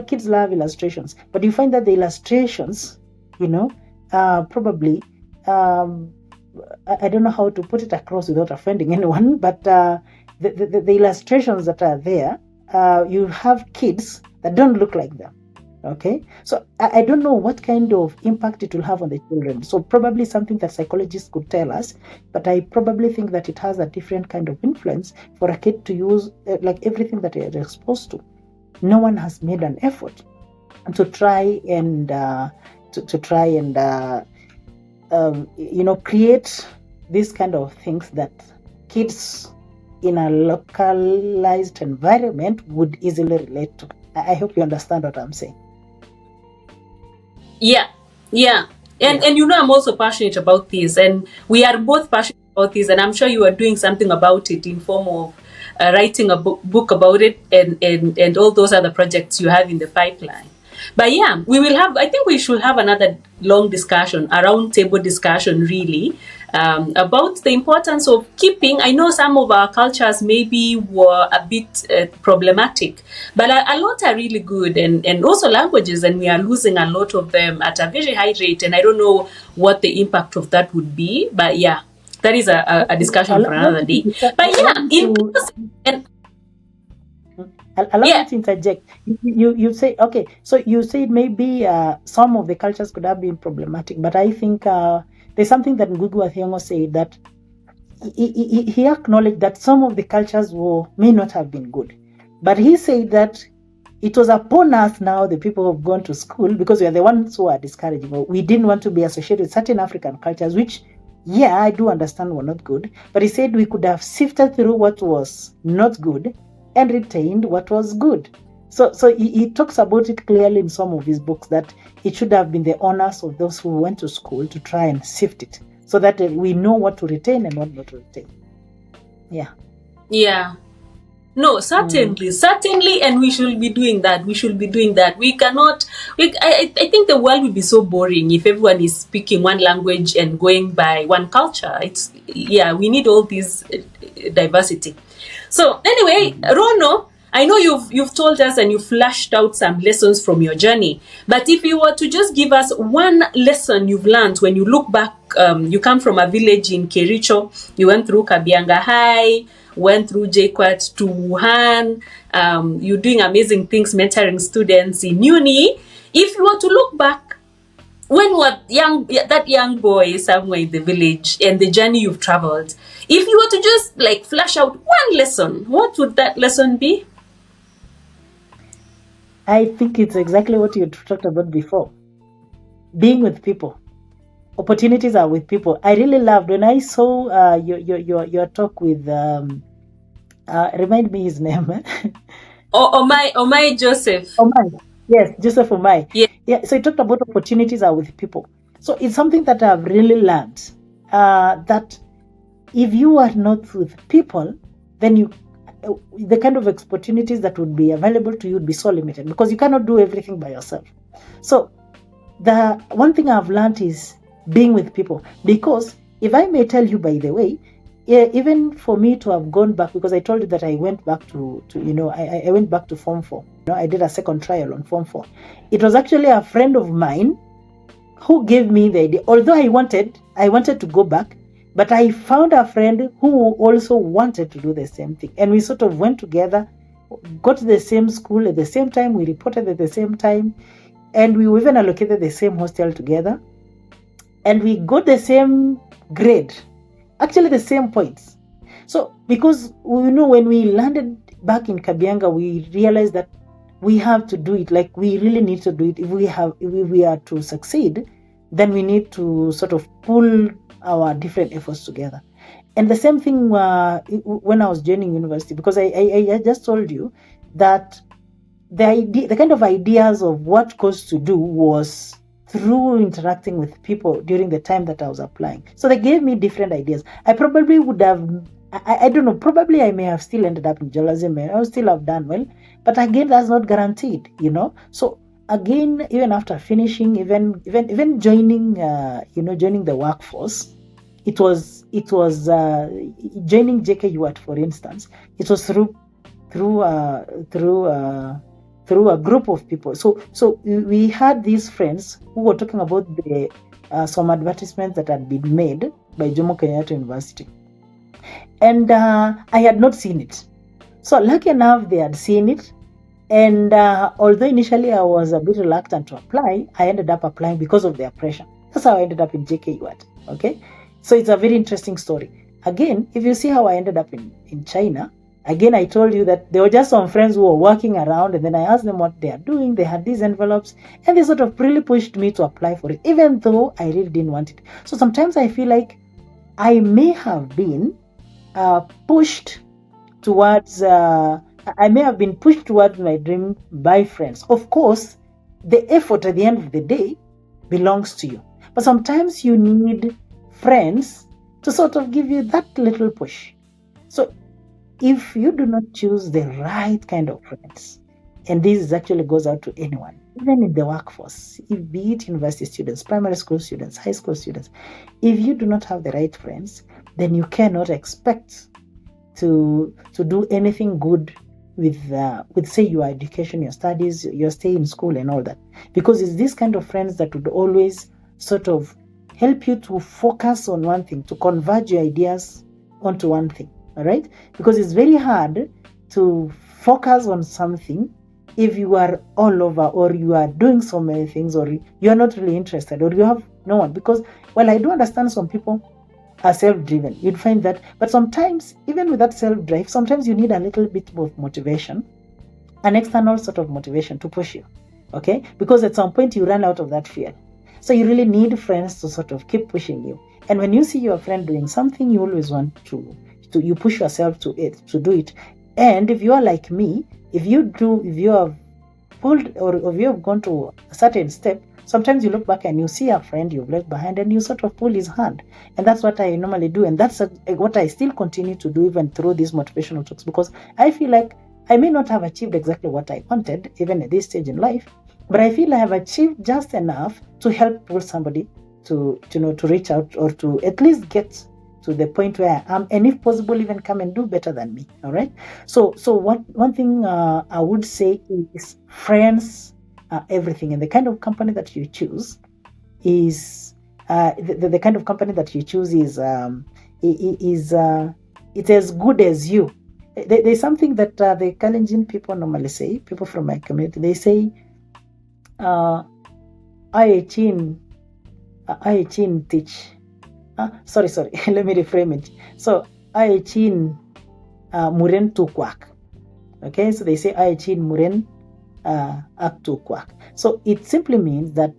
Kids love illustrations, but you find that the illustrations, probably, I don't know how to put it across without offending anyone, but the illustrations that are there, you have kids that don't look like them. Okay, so I don't know what kind of impact it will have on the children. So probably something that psychologists could tell us, but I probably think that it has a different kind of influence for a kid to use, like everything that they're exposed to. No one has made an effort to try and create these kind of things that kids in a localized environment would easily relate to. I hope you understand what I'm saying. Yeah. And I'm also passionate about this, and we are both passionate about this, and I'm sure you are doing something about it in form of writing a book about it, and all those other projects you have in the pipeline. But I think we should have another long discussion, a round table discussion really, about the importance of keeping. I know some of our cultures maybe were a bit problematic, but a lot are really good, and also languages, and we are losing a lot of them at a very high rate, and I don't know what the impact of that would be, but yeah, that is a discussion for another day. But yeah, allow me to interject. You say, okay, so you said maybe some of the cultures could have been problematic, but I think there's something that Ngugi Thiong'o said, that he acknowledged that some of the cultures may not have been good, but he said that it was upon us now, the people who have gone to school, because we are the ones who are discouraging. We didn't want to be associated with certain African cultures, which, yeah, I do understand were not good, but he said we could have sifted through what was not good and retained what was good. So he talks about it clearly in some of his books, that it should have been the onus of those who went to school to try and sift it, so that we know what to retain and what not to retain. Yeah. No, certainly, and we should be doing that. We cannot. I think the world would be so boring if everyone is speaking one language and going by one culture. We need all this diversity. So anyway, Rono, I know you've told us and you flashed out some lessons from your journey, but if you were to just give us one lesson you've learned when you look back, you come from a village in Kericho, you went through Kabianga High, went through JKUAT to Wuhan, you're doing amazing things, mentoring students in uni. If you were to look back, when you were that young boy somewhere in the village, and the journey you've traveled, if you were to just flash out one lesson, what would that lesson be? I think it's exactly what you talked about before. Being with people. Opportunities are with people. I really loved when I saw your talk with remind me his name. Omai Joseph. Omai. Yes, Joseph Omai. Yeah. So he talked about opportunities are with people. So it's something that I've really learned, that if you are not with people, then the kind of opportunities that would be available to you would be so limited, because you cannot do everything by yourself. So the one thing I've learned is being with people, because if I may tell you, by the way, even for me to have gone back, because I told you that I went back to I went back to Form 4. I did a second trial on Form 4. It was actually a friend of mine who gave me the idea. Although I wanted to go back, but I found a friend who also wanted to do the same thing. And we sort of went together, got to the same school at the same time, we reported at the same time, and we were even allocated the same hostel together. And we got the same grade, actually the same points. So because, when we landed back in Kabianga, we realized that we have to do it. We really need to do it. If we are to succeed, then we need to sort of pull our different efforts together. And the same thing when I was joining university, because I just told you that the kind of ideas of what course to do was through interacting with people during the time that I was applying. So they gave me different ideas. I probably would have, I don't know, probably I may have still ended up in journalism, I would still have done well, but again, that's not guaranteed, So again, even after finishing, even joining, joining the workforce, it was joining JKUAT, for instance. It was through a group of people. So we had these friends who were talking about some advertisements that had been made by Jomo Kenyatta University, and I had not seen it. So lucky enough, they had seen it. And although initially I was a bit reluctant to apply, I ended up applying because of their pressure. That's how I ended up in JKUAT. Okay, so it's a very interesting story. Again, if you see how I ended up in China, again, I told you that there were just some friends who were working around, and then I asked them what they are doing. They had these envelopes, and they sort of really pushed me to apply for it, even though I really didn't want it. So sometimes I feel like I may have been pushed towards my dream by friends. Of course, the effort at the end of the day belongs to you. But sometimes you need friends to sort of give you that little push. So if you do not choose the right kind of friends, and this actually goes out to anyone, even in the workforce, if be it university students, primary school students, high school students, if you do not have the right friends, then you cannot expect to do anything good with say your education, your studies, your stay in school and all that, because it's this kind of friends that would always sort of help you to focus on one thing, to converge your ideas onto one thing. All right, because it's very hard to focus on something if you are all over, or you are doing so many things, or you are not really interested, or you have no one. Because, well, I do understand some people are self-driven, you'd find that, but sometimes even with that self-drive, sometimes you need a little bit of motivation, an external sort of motivation to push you, okay? Because at some point you run out of that fuel, so you really need friends to sort of keep pushing you. And when you see your friend doing something, you always want to you push yourself to do it. And if you are like me, if you have pulled, or if you have gone to a certain step, sometimes you look back and you see a friend you've left behind and you sort of pull his hand. And that's what I normally do. And that's what I still continue to do even through these motivational talks, because I feel like I may not have achieved exactly what I wanted, even at this stage in life, but I feel I have achieved just enough to help pull somebody to reach out, or to at least get to the point where I am, and if possible, even come and do better than me. All right. So one thing I would say is friends are everything, and the kind of company that you choose is the kind of company that you choose is it's as good as you. There's something that the Kalenjin people normally say, people from my community, they say, I chin teach. Sorry, let me reframe it. So, I chin muren tu kwak. Okay, so they say I chin muren ak tu kwak. So it simply means that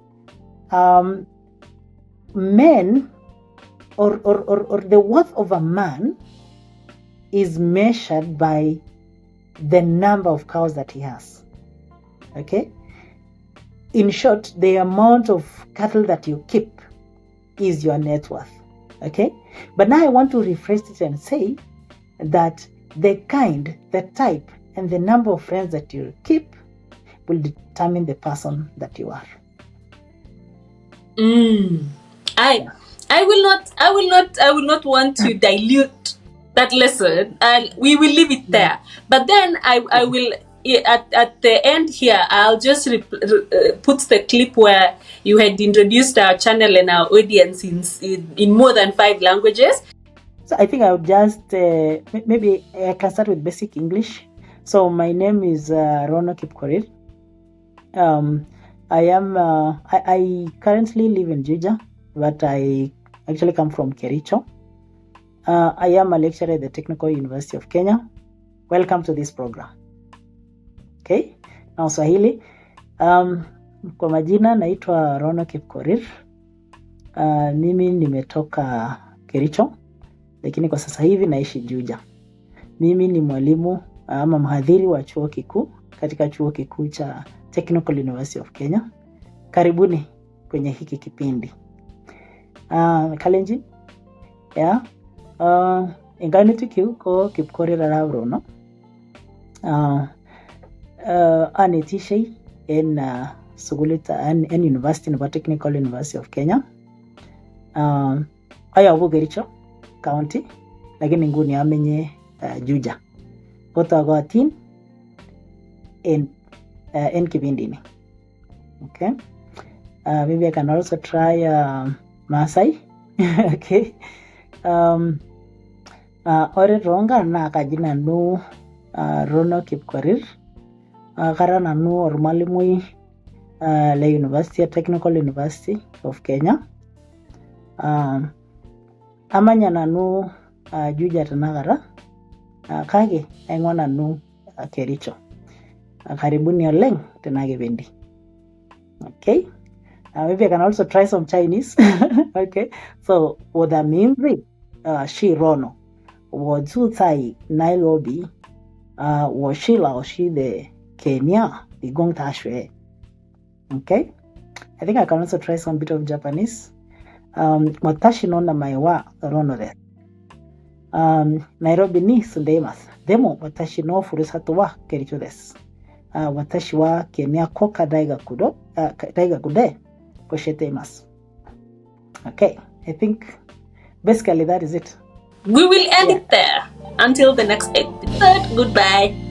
men, or the worth of a man is measured by the number of cows that he has. Okay, in short, the amount of cattle that you keep is your net worth. Okay, but now I want to rephrase it and say that the kind, the type, and the number of friends that you keep will determine the person that you are. I will not want to dilute that lesson, and we will leave it there. But then I will, at the end here, I'll just put the clip where you had introduced our channel and our audience in more than 5 languages. So I think I would just maybe I can start with basic English. So my name is Rono Kipkorir. I currently live in Juja, but I actually come from Kericho. I am a lecturer at the Technical University of Kenya. Welcome to this program. Okay, now Swahili. Kwa majina naitwa Rono Kipkorir. Mimi nimetoka Kericho, lakini kwa sasa hivi naishi Juja. Mimi ni mwalimu ama mhadhiri wa chuo kikuu katika chuo kikuu cha Technical University of Kenya. Karibuni kwenye hiki kipindi. Kalenjin, yeah. Ingani tukiuko Kipkorir Rono. Anetishei in Sugulita and University of Technical University of Kenya. Ayabu Kericho County, lakini nguni amenye Juja. Kota gatin in Kibindini. Okay. Maybe I can also try Maasai. Okay. Ore ronga na kajina no Rono Kipkorir. Kara nanu ormalimui le University, Technical University of Kenya. Amanya nanu Juja tanagara. Kage aingwa nanu Kericho. Karibuni oleng tenage bendi. Okay. Maybe I can also try some Chinese. Okay. So what that means she Rono. Wozu tai Nairobi. Washila oshi de Kenya. The gong tashwe. Okay. I think I can also try some bit of Japanese. Watashi no namae wa Rono de. Nairobi ni sundeimasu. Demo watashi no furusato wa Kericho desu. watashi wa Kenyako ka daigaku de koshete imasu. Okay, I think basically that is it. We will end it there. Until the next episode, goodbye.